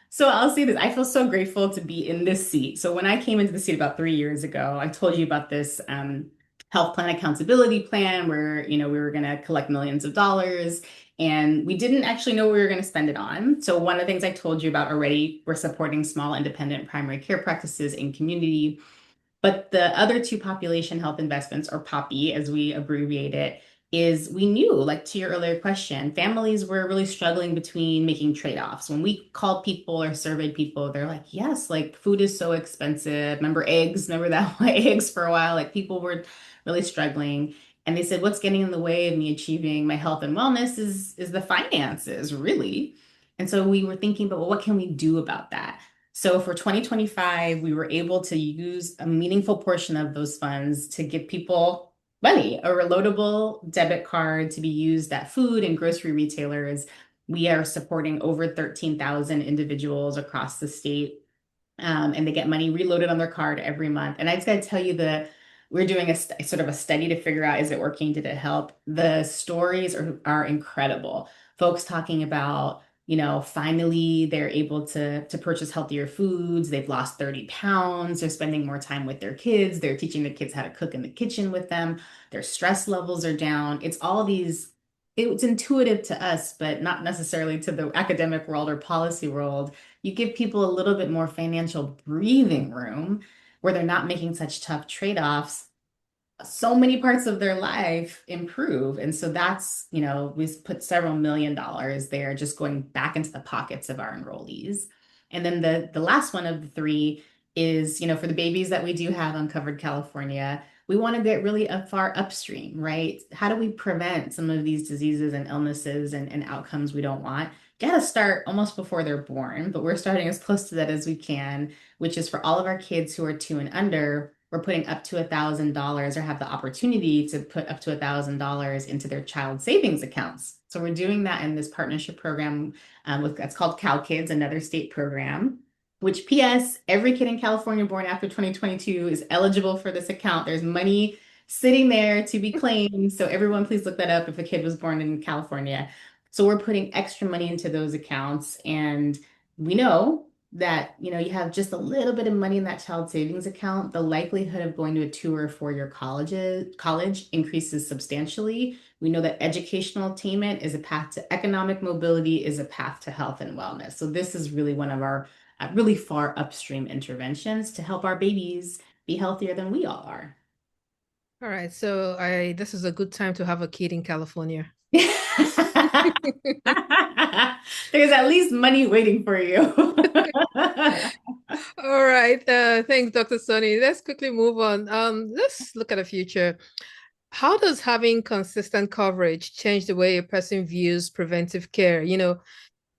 So I'll say this. I feel so grateful to be in this seat. So when I came into the seat about 3 years ago, I told you about this health plan accountability plan where, we were going to collect millions of dollars and we didn't actually know what we were going to spend it on. So one of the things I told you about already, we're supporting small independent primary care practices in community. But the other two population health investments, or POPI as we abbreviate it, is we knew, like to your earlier question, families were really struggling between making trade-offs. When we called people or surveyed people, they're like, yes, like food is so expensive. Remember eggs? Remember that eggs for a while? Like people were really struggling. And they said, what's getting in the way of me achieving my health and wellness is the finances, really. And so we were thinking, but well, what can we do about that? So for 2025, we were able to use a meaningful portion of those funds to give people money, a reloadable debit card to be used at food and grocery retailers. We are supporting over 13,000 individuals across the state, and they get money reloaded on their card every month. And I just got to tell you that we're doing sort of a study to figure out, is it working? Did it help? The stories are incredible. Folks talking about, finally they're able to purchase healthier foods. They've lost 30 pounds. They're spending more time with their kids. They're teaching their kids how to cook in the kitchen with them. Their stress levels are down. It's all these, it's intuitive to us, but not necessarily to the academic world or policy world. You give people a little bit more financial breathing room where they're not making such tough trade-offs, so many parts of their life improve. And so that's, we've put several $1 million there just going back into the pockets of our enrollees. And then the last one of the three is, for the babies that we do have on Covered California, we want to get really far upstream, right? How do we prevent some of these diseases and illnesses and outcomes we don't want? Got to start almost before they're born, but we're starting as close to that as we can, which is for all of our kids who are 2 and under. We're putting up to $1,000 or have the opportunity to put up to $1,000 into their child savings accounts. So we're doing that in this partnership program that's called Cal Kids, another state program, which PS, every kid in California born after 2022 is eligible for this account. There's money sitting there to be claimed. So everyone please look that up if a kid was born in California. So we're putting extra money into those accounts. And we know that you have just a little bit of money in that child savings account, the likelihood of going to a 2 or 4 year college increases substantially. We know that educational attainment is a path to economic mobility, is a path to health and wellness. So this is really one of our really far upstream interventions to help our babies be healthier than we all are. All right, so I this is a good time to have a kid in California. There's at least money waiting for you. All right, thanks, Dr. Soni. Let's quickly move on. Let's look at the future. How does having consistent coverage change the way a person views preventive care?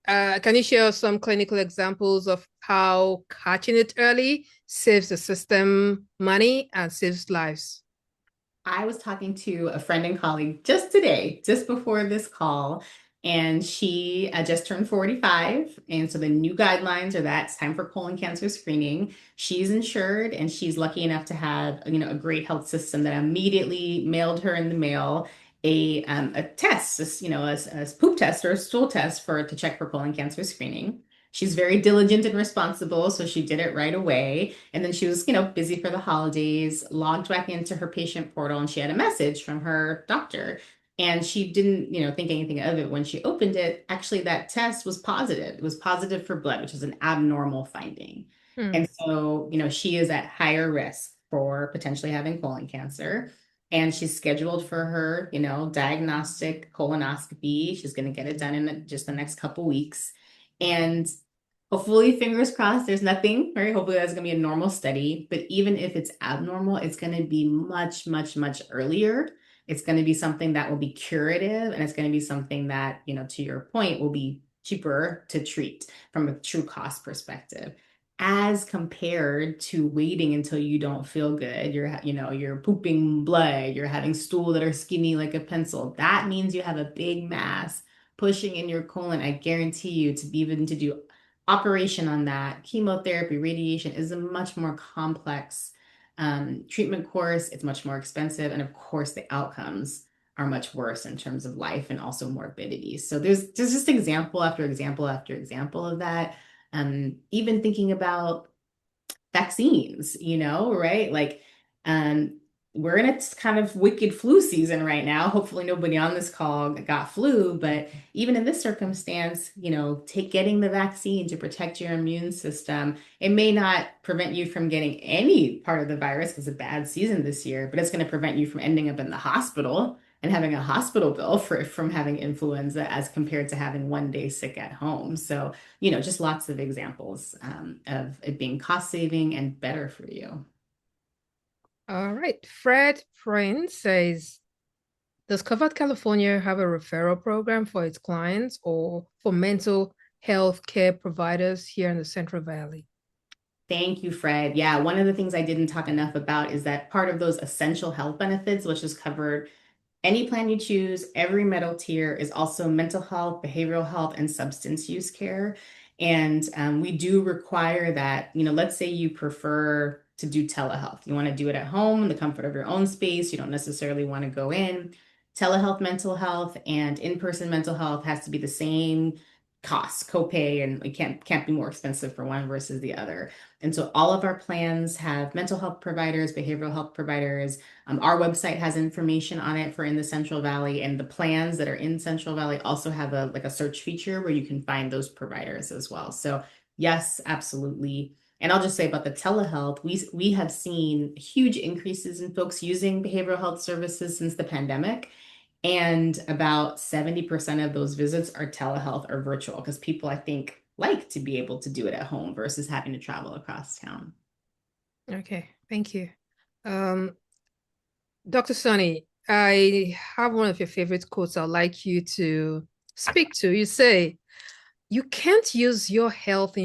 Can you share some clinical examples of how catching it early saves the system money and saves lives? I was talking to a friend and colleague just today, just before this call, and she just turned 45. And so the new guidelines are that it's time for colon cancer screening. She's insured and she's lucky enough to have, a great health system that immediately mailed her in the mail a test, a poop test or a stool test to check for colon cancer screening. She's very diligent and responsible, so she did it right away. And then she was, busy for the holidays, logged back into her patient portal, and she had a message from her doctor. And she didn't, think anything of it when she opened it. Actually, that test was positive. It was positive for blood, which is an abnormal finding. Hmm. And so, she is at higher risk for potentially having colon cancer. And she's scheduled for her, diagnostic colonoscopy. She's going to get it done in just the next couple weeks. And hopefully, fingers crossed, there's nothing, right? Hopefully, that's going to be a normal study. But even if it's abnormal, it's going to be much, much, much earlier. It's going to be something that will be curative, and it's going to be something that, to your point, will be cheaper to treat from a true cost perspective, as compared to waiting until you don't feel good. You're pooping blood, you're having stool that are skinny like a pencil. That means you have a big mass pushing in your colon. I guarantee you to be even to do operation on that, chemotherapy, radiation is a much more complex treatment course. It's much more expensive. And of course, the outcomes are much worse in terms of life and also morbidity. So there's just example after example after example of that. Even thinking about vaccines, right? Like, um, we're in a kind of wicked flu season right now. Hopefully, nobody on this call got flu, but even in this circumstance, take getting the vaccine to protect your immune system. It may not prevent you from getting any part of the virus because it's a bad season this year, but it's going to prevent you from ending up in the hospital and having a hospital bill from having influenza as compared to having 1 day sick at home. So just lots of examples of it being cost saving and better for you. All right. Fred Prince says, does Covered California have a referral program for its clients or for mental health care providers here in the Central Valley? Thank you, Fred. Yeah, one of the things I didn't talk enough about is that part of those essential health benefits, which is covered any plan you choose, every metal tier is also mental health, behavioral health, and substance use care. And we do require that, let's say you prefer to do telehealth. You want to do it at home in the comfort of your own space. You don't necessarily want to go in. Telehealth mental health and in-person mental health has to be the same cost, copay, and it can't be more expensive for one versus the other. And so all of our plans have mental health providers, behavioral health providers. Our website has information on it for in the Central Valley, and the plans that are in Central Valley also have a search feature where you can find those providers as well. So yes, absolutely. And I'll just say about the telehealth, we have seen huge increases in folks using behavioral health services since the pandemic. And about 70% of those visits are telehealth or virtual because people, I think, like to be able to do it at home versus having to travel across town. Okay, thank you. Um, Dr. Soni, I have one of your favorite quotes I'd like you to speak to. You say, you can't use your health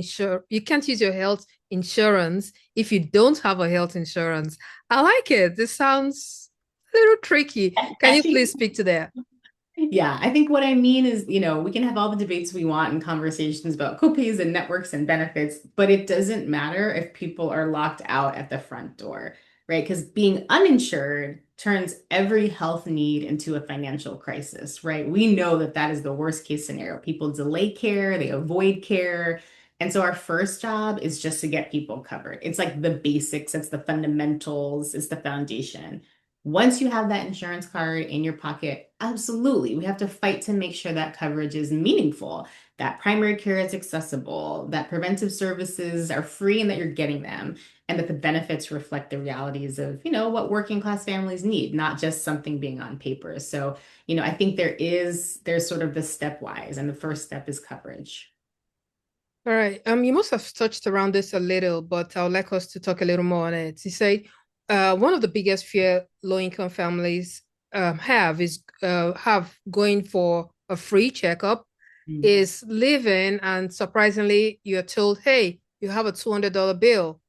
insurance if you don't have a health insurance. I like it. This sounds a little tricky. Can I you think please speak to that? Yeah, I think what I mean is, we can have all the debates we want and conversations about copays and networks and benefits, but it doesn't matter if people are locked out at the front door, right? Because being uninsured turns every health need into a financial crisis, right? We know that that is the worst case scenario. People delay care, they avoid care. And so our first job is just to get people covered. It's like the basics, it's the fundamentals, it's the foundation. Once you have that insurance card in your pocket, absolutely, we have to fight to make sure that coverage is meaningful, that primary care is accessible, that preventive services are free and that you're getting them, and that the benefits reflect the realities of, what working class families need, not just something being on paper. So, I think there's sort of the stepwise, and the first step is coverage. All right. You must have touched around this a little, but I would like us to talk a little more on it. You say one of the biggest fear low-income families have going for a free checkup Mm. is living, and surprisingly, you're told, hey, you have a $200 bill.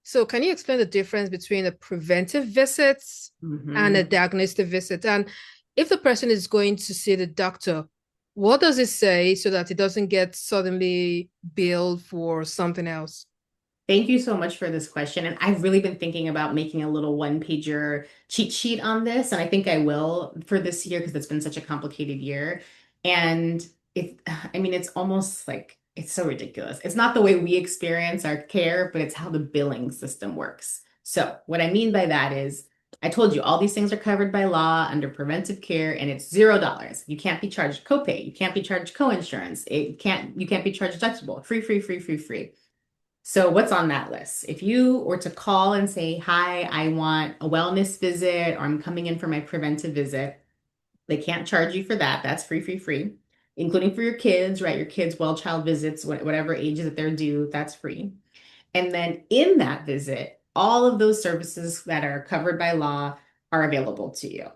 So can you explain the difference between a preventive visit and a Mhm. diagnostic visit? And if the person is going to see the doctor, what does it say so that it doesn't get suddenly billed for something else? Thank you so much for this question. And I've really been thinking about making a little one-pager cheat sheet on this. And I think I will for this year because it's been such a complicated year. And it's almost like it's so ridiculous. It's not the way we experience our care, but it's how the billing system works. So, what I mean by that is I told you all these things are covered by law under preventive care, and it's $0. You can't be charged copay. You can't be charged coinsurance. You can't be charged deductible. Free, free, free, free, free. So what's on that list? If you were to call and say, "Hi, I want a wellness visit," or "I'm coming in for my preventive visit," they can't charge you for that. That's free, free, free, including for your kids, right? Your kids' well child visits, whatever age that they're due, that's free. And then in that visit, all of those services that are covered by law are available to you.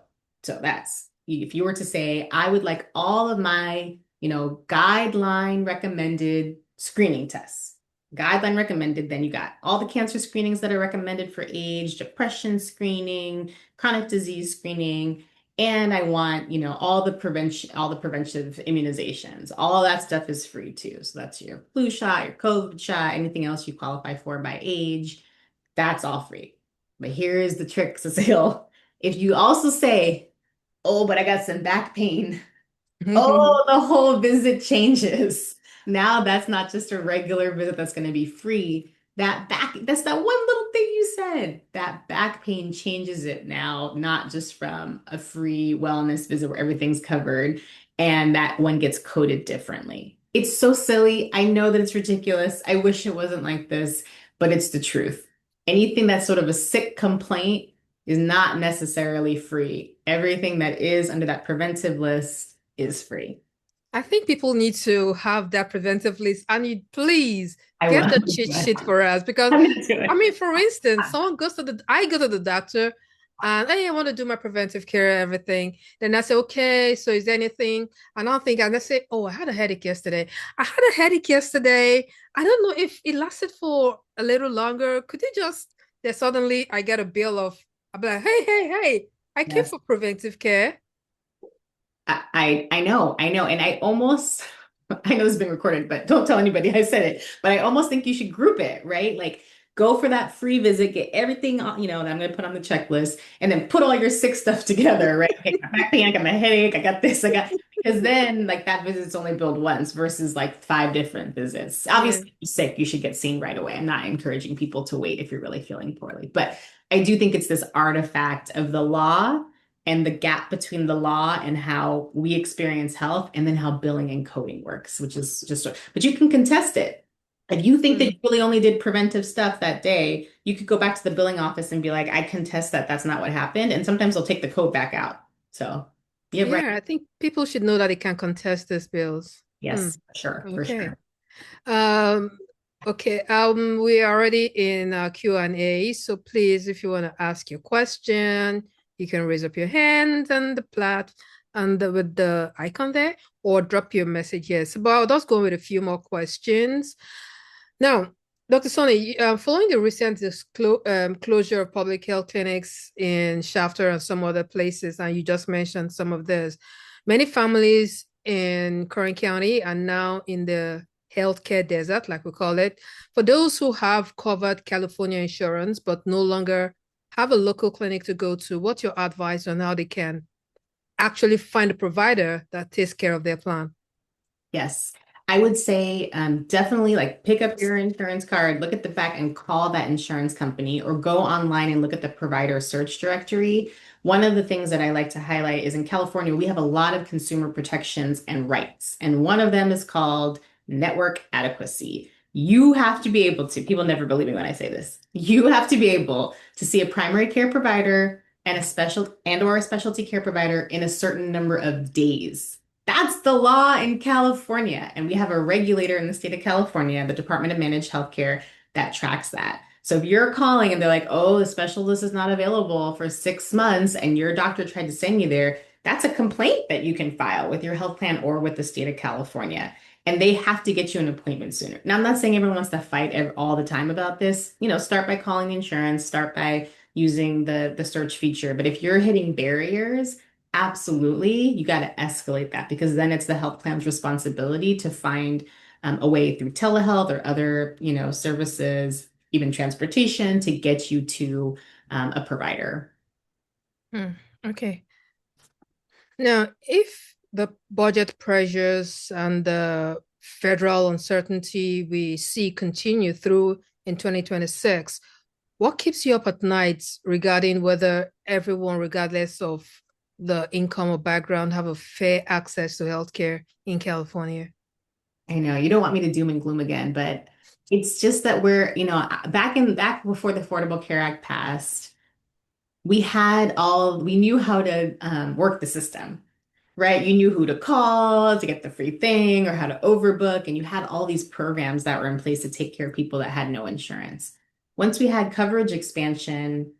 So that's if you were to say, "I would like all of my, guideline recommended screening tests." Guideline recommended, then you got all the cancer screenings that are recommended for age, depression screening, chronic disease screening, and I want, all the preventive immunizations. All that stuff is free too. So that's your flu shot, your COVID shot, anything else you qualify for by age. That's all free. But here's the trick, Cecile. If you also say, "Oh, but I got some back pain," oh, the whole visit changes. Now that's not just a regular visit that's going to be free. That's that one little thing you said. That back pain changes it now, not just from a free wellness visit where everything's covered, and that one gets coded differently. It's so silly. I know that it's ridiculous. I wish it wasn't like this, but it's the truth. Anything that's sort of a sick complaint is not necessarily free. Everything that is under that preventive list is free. I think people need to have that preventive list. And you please I will. get the cheat sheet for us because I'm gonna do I it. mean, for instance, I go to the doctor and hey, I want to do my preventive care, everything. Then I say, okay, so is there anything? And I'll think, and I say, oh, I had a headache yesterday. I had a headache yesterday. I don't know if it lasted for a little longer. Could you just, then suddenly I get a bill of, I'll be like, hey, hey, hey, I came Yes. for preventive care. I know. And I almost, I know this is being recorded, but don't tell anybody I said it. But I almost think you should group it, right? Like go for that free visit, get everything on, that I'm going to put on the checklist, and then put all your sick stuff together, right? Okay, I got back pain, I got my headache, I got this, because then like that visit's only billed once versus like five different visits. Yeah. Obviously, if you're sick, you should get seen right away. I'm not encouraging people to wait if you're really feeling poorly, but I do think it's this artifact of the law and the gap between the law and how we experience health and then how billing and coding works, which is just, but you can contest it. If you think that you Hmm. really only did preventive stuff that day, you could go back to the billing office and be like, "I contest that that's not what happened." And sometimes they'll take the code back out. So, yeah, right. Yeah, I think people should know that they can contest these bills. Hmm. Yes, for Okay. sure. Um, okay. We are already in Q&A, so please, if you want to ask your question, you can raise up your hand and the with the icon there, or drop your message. Yes, but I'll just go with a few more questions. Now, Dr. Soni, following the recent closure of public health clinics in Shafter and some other places, and you just mentioned some of this, many families in Kern County are now in the healthcare desert, like we call it. For those who have covered California insurance but no longer have a local clinic to go to, what's your advice on how they can actually find a provider that takes care of their plan? Yes. I would say definitely like pick up your insurance card, look at the back and call that insurance company or go online and look at the provider search directory. One of the things that I like to highlight is in California, we have a lot of consumer protections and rights. And one of them is called network adequacy. You have to be able to, people never believe me when I say this. You have to be able to see a primary care provider and a specialty care provider in a certain number of days. That's the law in California. And we have a regulator in the state of California, the Department of Managed Healthcare, that tracks that. So if you're calling and they're like, "Oh, the specialist is not available for 6 months," and your doctor tried to send you there, that's a complaint that you can file with your health plan or with the state of California. And they have to get you an appointment sooner. Now, I'm not saying everyone wants to fight all the time about this. Start by calling the insurance, start by using the search feature. But if you're hitting barriers, absolutely, you got to escalate that because then it's the health plan's responsibility to find a way through telehealth or other, services, even transportation to get you to a provider. Hmm. Okay. Now, if the budget pressures and the federal uncertainty we see continue through in 2026, What keeps you up at night regarding whether everyone, regardless of the income or background, have a fair access to healthcare in California? I know you don't want me to doom and gloom again, but it's just that back before the Affordable Care Act passed, we knew how to work the system, right? You knew who to call to get the free thing or how to overbook, and you had all these programs that were in place to take care of people that had no insurance. Once we had coverage expansion,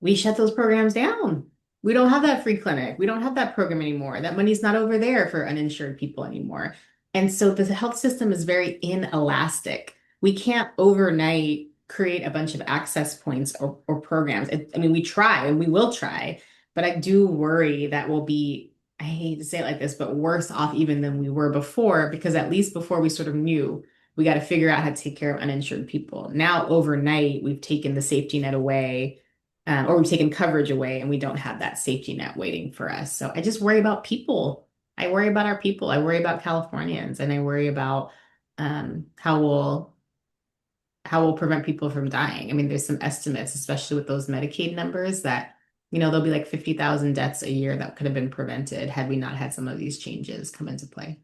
we shut those programs down. We don't have that free clinic. We don't have that program anymore. That money's not over there for uninsured people anymore. And so the health system is very inelastic. We can't overnight create a bunch of access points or programs. I mean, we try and we will try, but I do worry that we'll be, I hate to say it like this, but worse off even than we were before, because at least before we sort of knew we got to figure out how to take care of uninsured people. Now, overnight, we've taken the safety net away, or we've taken coverage away, and we don't have that safety net waiting for us. So I just worry about people. I worry about our people. I worry about Californians, and I worry about how we'll prevent people from dying. I mean, there's some estimates, especially with those Medicaid numbers, that there'll be like 50,000 deaths a year that could have been prevented had we not had some of these changes come into play.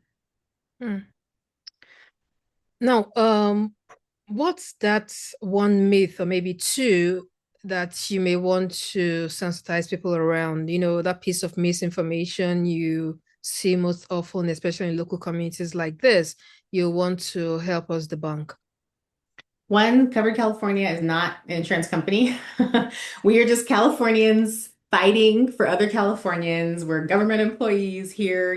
Hmm. Now, what's that one myth or maybe two that you may want to sensitize people around? That piece of misinformation you see most often, especially in local communities like this, you want to help us debunk. One, Covered California is not an insurance company. We are just Californians fighting for other Californians. We're government employees here,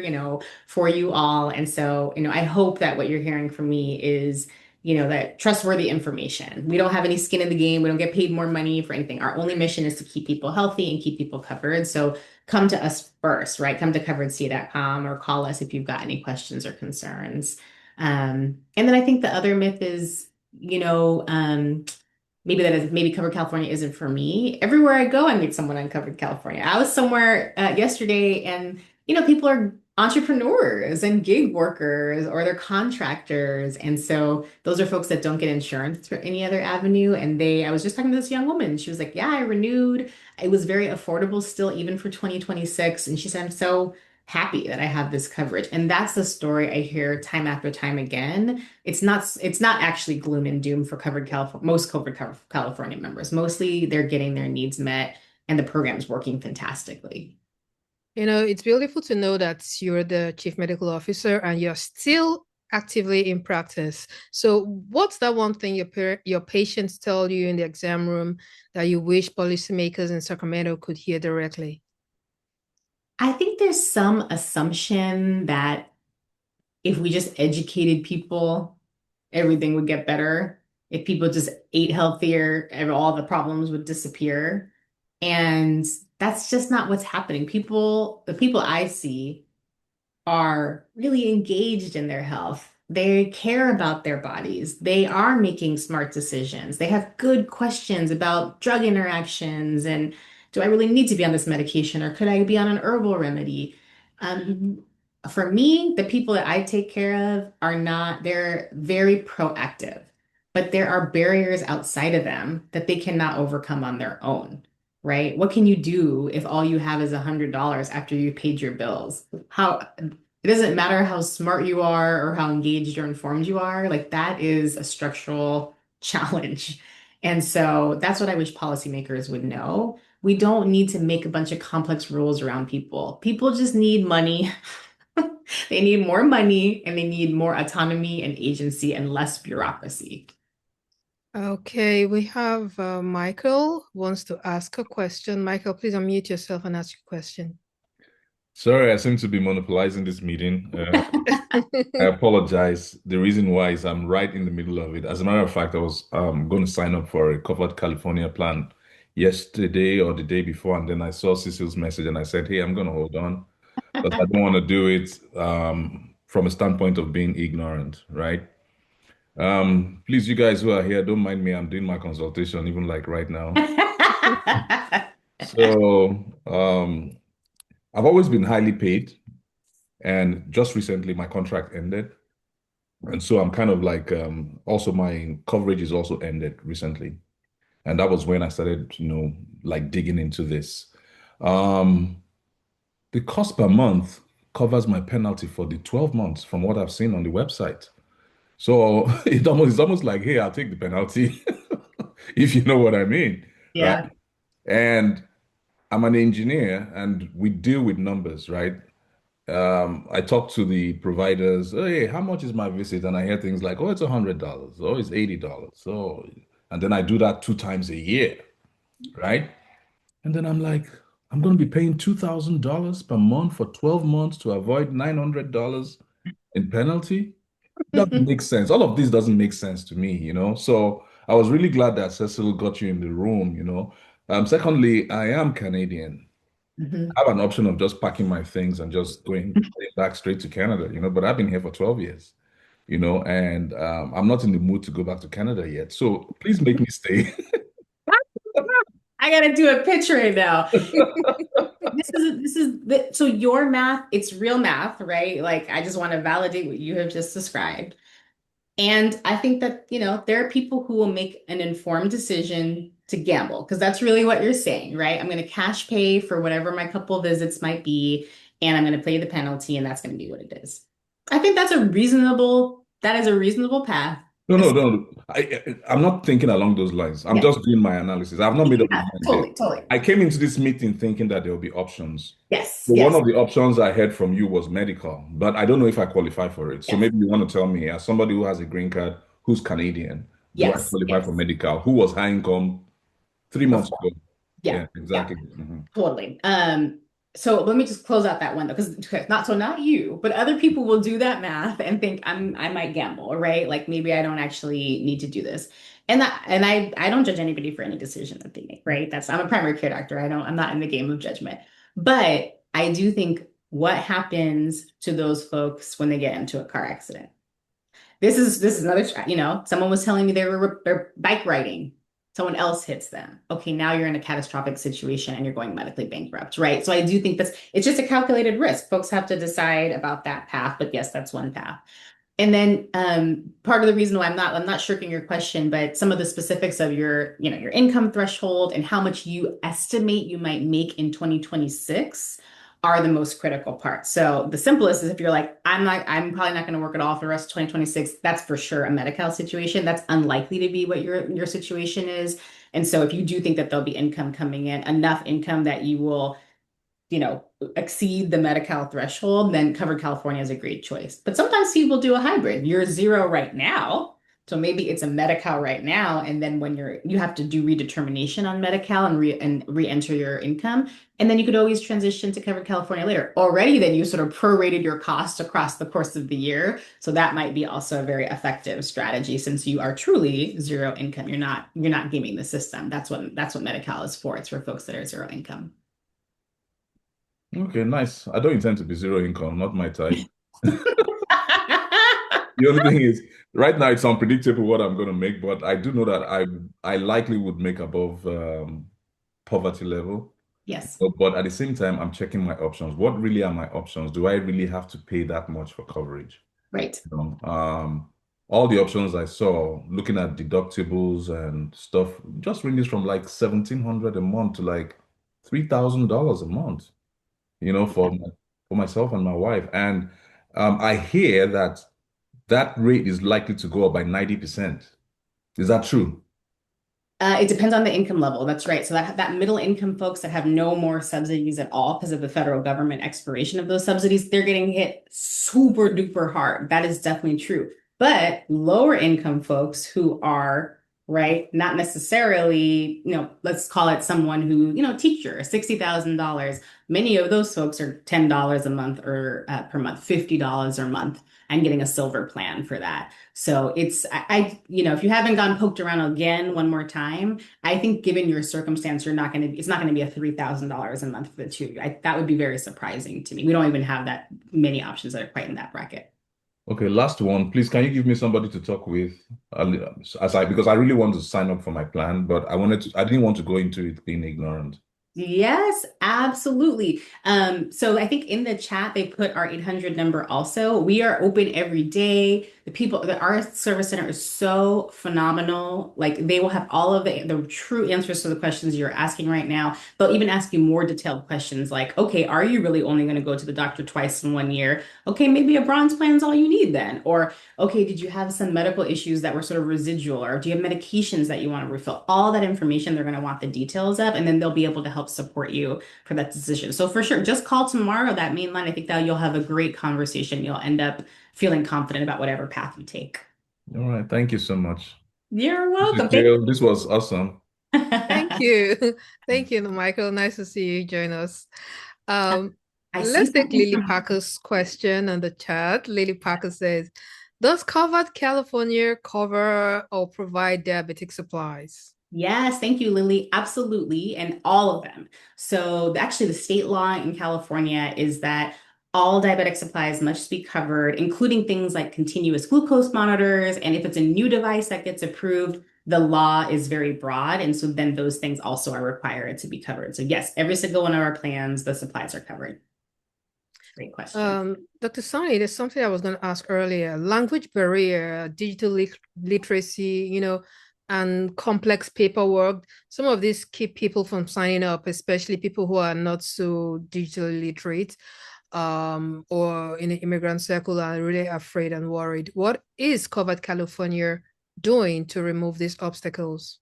for you all. And so, I hope that what you're hearing from me is, that trustworthy information. We don't have any skin in the game. We don't get paid more money for anything. Our only mission is to keep people healthy and keep people covered. So come to us first, right? Come to coveredc.com or call us if you've got any questions or concerns. And then I think the other myth is, maybe Covered California isn't for me. Everywhere I go, I meet someone on Covered California. I was somewhere yesterday, and people are entrepreneurs and gig workers, or they're contractors, and so those are folks that don't get insurance through any other avenue. And I was just talking to this young woman. She was like, "Yeah, I renewed. It was very affordable still, even for 2026." And she said, "I'm so happy that I have this coverage." And that's the story I hear time after time again. It's not actually gloom and doom for most California members. Mostly they're getting their needs met and the program's working fantastically. It's beautiful to know that you're the chief medical officer and you're still actively in practice. So, what's that one thing your patients tell you in the exam room that you wish policymakers in Sacramento could hear directly? I think there's some assumption that if we just educated people, everything would get better. If people just ate healthier, all the problems would disappear. And that's just not what's happening. The people I see are really engaged in their health. They care about their bodies. They are making smart decisions. They have good questions about drug interactions and, do I really need to be on this medication, or could I be on an herbal remedy? Um, for me, the people that I take care of they're very proactive, but there are barriers outside of them that they cannot overcome on their own, right? What can you do if all you have is $100 after you paid your bills? It doesn't matter how smart you are or how engaged or informed you are, like that is a structural challenge. And so that's what I wish policymakers would know. We don't need to make a bunch of complex rules around people. People just need money. They need more money, and they need more autonomy and agency and less bureaucracy. Okay, we have Michael wants to ask a question. Michael, please unmute yourself and ask your question. Sorry, I seem to be monopolizing this meeting. I apologize. The reason why is I'm right in the middle of it. As a matter of fact, I was going to sign up for a covered California plan yesterday or the day before, and then I saw Cecil's message and I said, "Hey, I'm going to hold on, but I don't want to do it from a standpoint of being ignorant, right?" Please, you guys who are here, don't mind me. I'm doing my consultation, even like right now. So, I've always been highly paid. And just recently, my contract ended. And so I'm kind of like, also my coverage is also ended recently. And that was when I started, like digging into this. Um, the cost per month covers my penalty for the 12 months from what I've seen on the website. So it's almost like, hey, I'll take the penalty if you know what I mean, right? Yeah. And I'm an engineer and we deal with numbers, right? I talk to the providers, oh, hey, how much is my visit? And I hear things like, oh, it's $100, oh, it's $80. So, and then I do that 2 times a year, right? And then I'm like, I'm going to be paying $2,000 per month for 12 months to avoid $900 in penalty. Doesn't make sense. All of this doesn't make sense to me. So I was really glad that Cecil got you in the room. Secondly, I am Canadian. Mhm. I have an option of just packing my things and just going back straight to Canada, but I've been here for 12 years, and I'm not in the mood to go back to Canada yet. So please make me stay. I gotta do a pitch right now. So your math, it's real math, right? Like I just want to validate what you have just described. And I think that, there are people who will make an informed decision to gamble because that's really what you're saying, right? I'm going to cash pay for whatever my couple visits might be, and I'm going to pay the penalty, and that's going to be what it is. I think that is a reasonable path. No, no, no. I'm not thinking along those lines. I'm Yeah, just doing my analysis. I've not made up my yeah, mind yet. totally, totally. I came into this meeting thinking that there will be options. Yes, So one yes, of the options I heard from you was medical, but I don't know if I qualify for it. So yes, maybe you want to tell me, as somebody who has a green card, who's Canadian, do I yes, qualify for yes. medical? Who was high income 3 months Before. ago? Yeah, Yeah, yeah. exactly. Mhm. Totally. So let me just close out that window because not you, but other people will do that math and think I might gamble, right? Like maybe I don't actually need to do this. And I don't judge anybody for any decision that they make, right? I'm a primary care doctor. I'm not in the game of judgment. But I do think what happens to those folks when they get into a car accident. This is another, someone was telling me they're bike riding. Someone else hits them. Okay, now you're in a catastrophic situation and you're going medically bankrupt, right? So I do think it's just a calculated risk. Folks have to decide about that path, but yes, that's one path. And then part of the reason why I'm not shirking your question, but some of the specifics of your income threshold and how much you estimate you might make in 2026 are the most critical part. So the simplest is if you're like, I'm probably not going to work at all for the rest of 2026, that's for sure a Medi-Cal situation. That's unlikely to be what your situation is. And so if you do think that there'll be income coming in, enough income that you will you know, exceed the Medi-Cal threshold, then Covered California is a great choice. But sometimes people do a hybrid. You're zero right now. So maybe it's a Medi-Cal right now, and then when you have to do redetermination on Medi-Cal and re-enter your income, and then you could always transition to Covered California later. Already, then you sort of prorated your cost across the course of the year, so that might be also a very effective strategy since you are truly zero income. You're not gaming the system. That's what Medi-Cal is for. It's for folks that are zero income. Okay, nice. I don't intend to be zero income, not my type. The only thing is, right now it's unpredictable what I'm going to make, but I do know that I likely would make above poverty level. Yes, But at the same time, I'm checking my options. What really are my options? Do I really have to pay that much for coverage? right. You know, all the options I saw, looking at deductibles and stuff, just ranges from like 1,700 a month to like $3,000 a month, for myself and my wife. And I hear that that rate is likely to go up by 90%. Is that true? It depends on the income level. That's right. So that middle income folks that have no more subsidies at all because of the federal government expiration of those subsidies, they're getting hit super duper hard. That is definitely true. But lower income folks who are, right, not necessarily, let's call it someone who, teacher, $60,000. Many of those folks are $10 a month or per month, $50 a month, and getting a silver plan for that. So if you haven't gone poked around again one more time, I think given your circumstance, it's not going to be a $3,000 a month for the two of you. That would be very surprising to me. We don't even have that many options that are quite in that bracket. Okay, last one. Please, can you give me somebody to talk with? Because I really want to sign up for my plan, but I didn't want to go into it being ignorant. Yes, absolutely. So I think in the chat they put our 800 number also. We are open every day. The people, our service center is so phenomenal. Like they will have all of the true answers to the questions you're asking right now. They'll even ask you more detailed questions like, okay, are you really only going to go to the doctor twice in 1 year? Okay, maybe a bronze plan is all you need then. Or, okay, did you have some medical issues that were sort of residual? Or do you have medications that you want to refill? All that information they're going to want the details of, and then they'll be able to help support you for that decision. So for sure, just call tomorrow, that main line. I think that you'll have a great conversation. You'll end up feeling confident about whatever path you take. All right. Thank you so much. You're Mrs. welcome. Jill, this was awesome. Thank you. Thank you, Michael. Nice to see you join us. Um, I see let's take something Lily from Parker's question on the chat. Lily Parker says, does Covered California cover or provide diabetic supplies? Yes, thank you, Lily. Absolutely. And all of them. So actually, the state law in California is that all diabetic supplies must be covered, including things like continuous glucose monitors. And if it's a new device that gets approved, the law is very broad. And so then those things also are required to be covered. So yes, every single one of our plans, the supplies are covered. Great question. Dr. Soni, there's something I was going to ask earlier. Language barrier, digital literacy, and complex paperwork. Some of these keep people from signing up, especially people who are not so digitally literate, or in the immigrant circle are really afraid and worried. What is Covered California doing to remove these obstacles?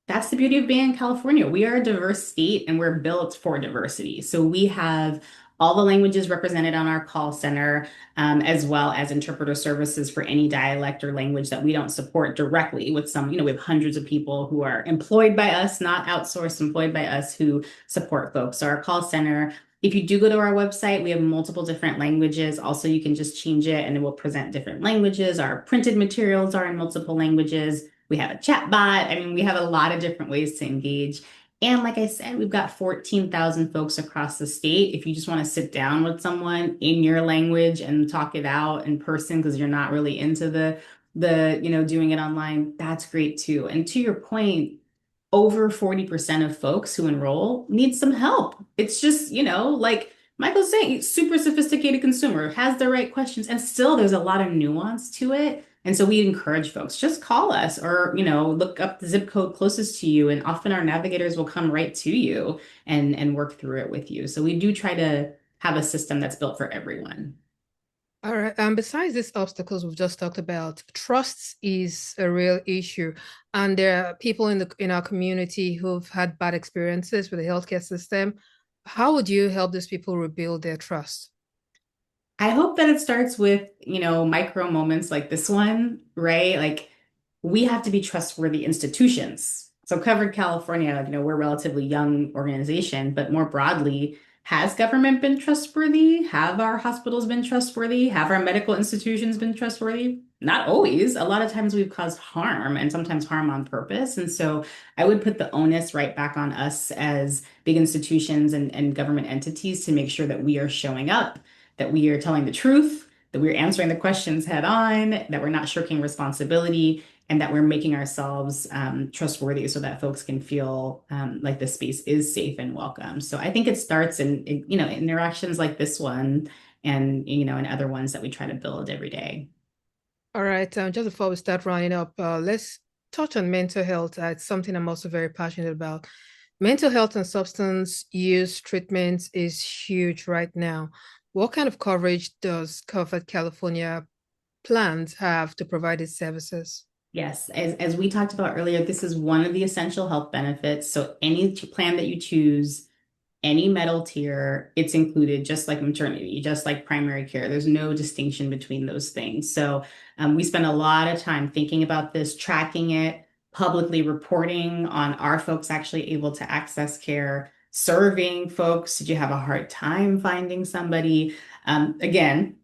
That's the beauty of being in California. We are a diverse state and we're built for diversity. So we have all the languages represented on our call center, as well as interpreter services for any dialect or language that we don't support directly with some, we have hundreds of people who are employed by us, not outsourced, employed by us who support folks. So our call center, if you do go to our website, we have multiple different languages. Also, you can just change it and it will present different languages. Our printed materials are in multiple languages. We have a chat bot. I mean, we have a lot of different ways to engage. And like I said, we've got 14,000 folks across the state. If you just want to sit down with someone in your language and talk it out in person because you're not really into the doing it online, that's great too. And to your point, over 40% of folks who enroll need some help. It's just, like Michael's saying, super sophisticated consumer has the right questions, and still there's a lot of nuance to it. And so we encourage folks, just call us or, look up the zip code closest to you. And often our navigators will come right to you and work through it with you. So we do try to have a system that's built for everyone. All right. Besides these obstacles we've just talked about, trust is a real issue, and there are people in our community who've had bad experiences with the healthcare system. How would you help these people rebuild their trust? I hope that it starts with, micro moments like this one, right? Like we have to be trustworthy institutions. So Covered California, we're a relatively young organization, but more broadly, has government been trustworthy? Have our hospitals been trustworthy? Have our medical institutions been trustworthy? Not always. A lot of times we've caused harm and sometimes harm on purpose. And so I would put the onus right back on us as big institutions and government entities to make sure that we are showing up, that we are telling the truth, that we're answering the questions head on, that we're not shirking responsibility, and that we're making ourselves trustworthy so that folks can feel like the space is safe and welcome. So I think it starts in interactions like this one and and other ones that we try to build every day. All right. Just before we start rounding up, let's touch on mental health. It's something I'm also very passionate about. Mental health and substance use treatment is huge right now. What kind of coverage does Covered California plans have to provide these services? Yes, as we talked about earlier, this is one of the essential health benefits. So any plan that you choose, any metal tier, it's included just like maternity, just like primary care. There's no distinction between those things. So we spend a lot of time thinking about this, tracking it, publicly reporting on are folks actually able to access care, serving folks. Did you have a hard time finding somebody? Again,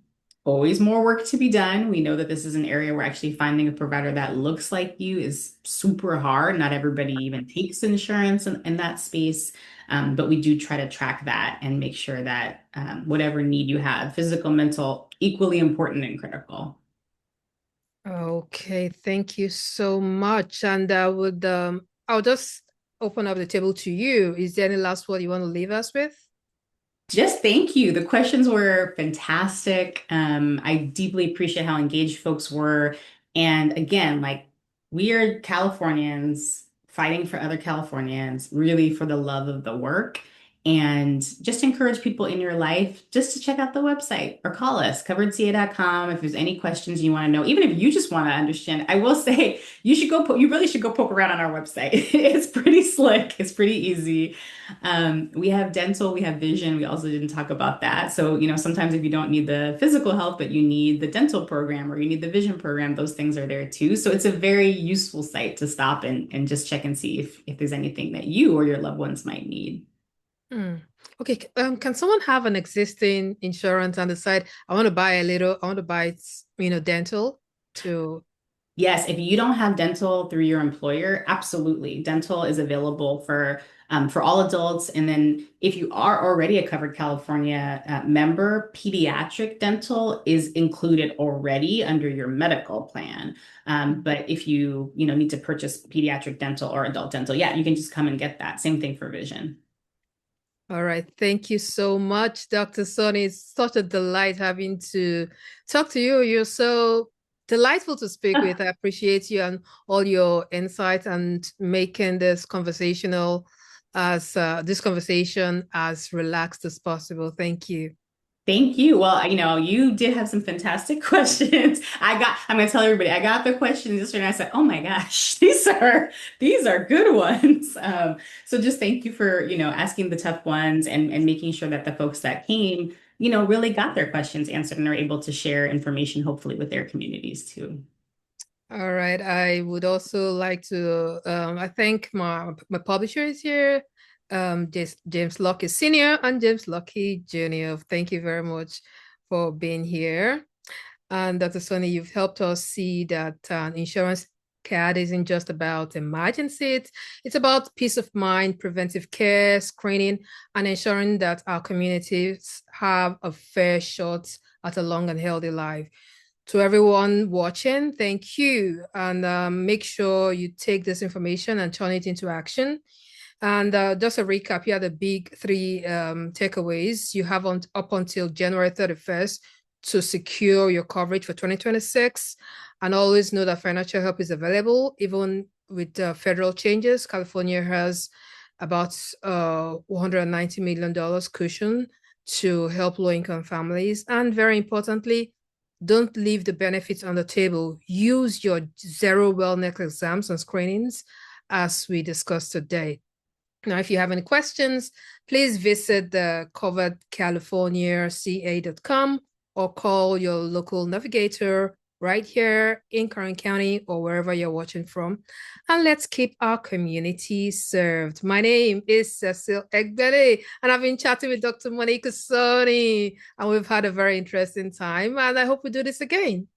always more work to be done. We know that this is an area where actually finding a provider that looks like you is super hard. Not everybody even takes insurance in that space. But we do try to track that and make sure that whatever need you have, physical, mental, equally important and critical. Okay, thank you so much. And I'll just open up the table to you. Is there any last word you want to leave us with? Just thank you. The questions were fantastic. I deeply appreciate how engaged folks were. And again, like we are Californians fighting for other Californians, really for the love of the work. And just encourage people in your life just to check out the website or call us, coveredca.com, if there's any questions you want to know. Even if you just want to understand, I will say you really should go poke around on our website. It's pretty slick, it's pretty easy. We have dental, we have vision. We also didn't talk about that. So, sometimes if you don't need the physical health, but you need the dental program or you need the vision program, those things are there too. So it's a very useful site to stop and just check and see if there's anything that you or your loved ones might need. Hmm. Okay, can someone have an existing insurance and decide I want to buy, dental to, Yes, if you don't have dental through your employer, absolutely. Dental is available for all adults. And then if you are already a Covered California member, pediatric dental is included already under your medical plan. But if you need to purchase pediatric dental or adult dental, yeah, you can just come and get that. Same thing for vision. all right. Thank you so much, Dr. Soni. It's such a delight having to talk to you. You're so delightful to speak with. I appreciate you and all your insights and making this conversation as relaxed as possible. Thank you. Thank you. Well, you did have some fantastic questions. I'm going to tell everybody, I got the questions yesterday and I said, oh my gosh, these are good ones. So just thank you for, asking the tough ones and making sure that the folks that came, really got their questions answered and are able to share information, hopefully with their communities too. All right. I would also like to I thank my publishers here, James Lucky Senior and James Lucky Jr. Thank you very much for being here. And Dr. Soni, you've helped us see that insurance card isn't just about emergencies. It's about peace of mind, preventive care, screening, and ensuring that our communities have a fair shot at a long and healthy life. To everyone watching, thank you. And make sure you take this information and turn it into action. And just a recap, here are the big three takeaways. You have up until January 31st to secure your coverage for 2026. And always know that financial help is available, even with federal changes. California has about $190 million cushion to help low-income families. And very importantly, don't leave the benefits on the table. Use your zero wellness exams and screenings as we discussed today. Now, if you have any questions, please visit the coveredcaliforniaca.com or call your local navigator right here in Kern County or wherever you're watching from. And let's keep our community served. My name is Cecil Egbere, and I've been chatting with Dr. Monica Soni, and we've had a very interesting time, and I hope we do this again.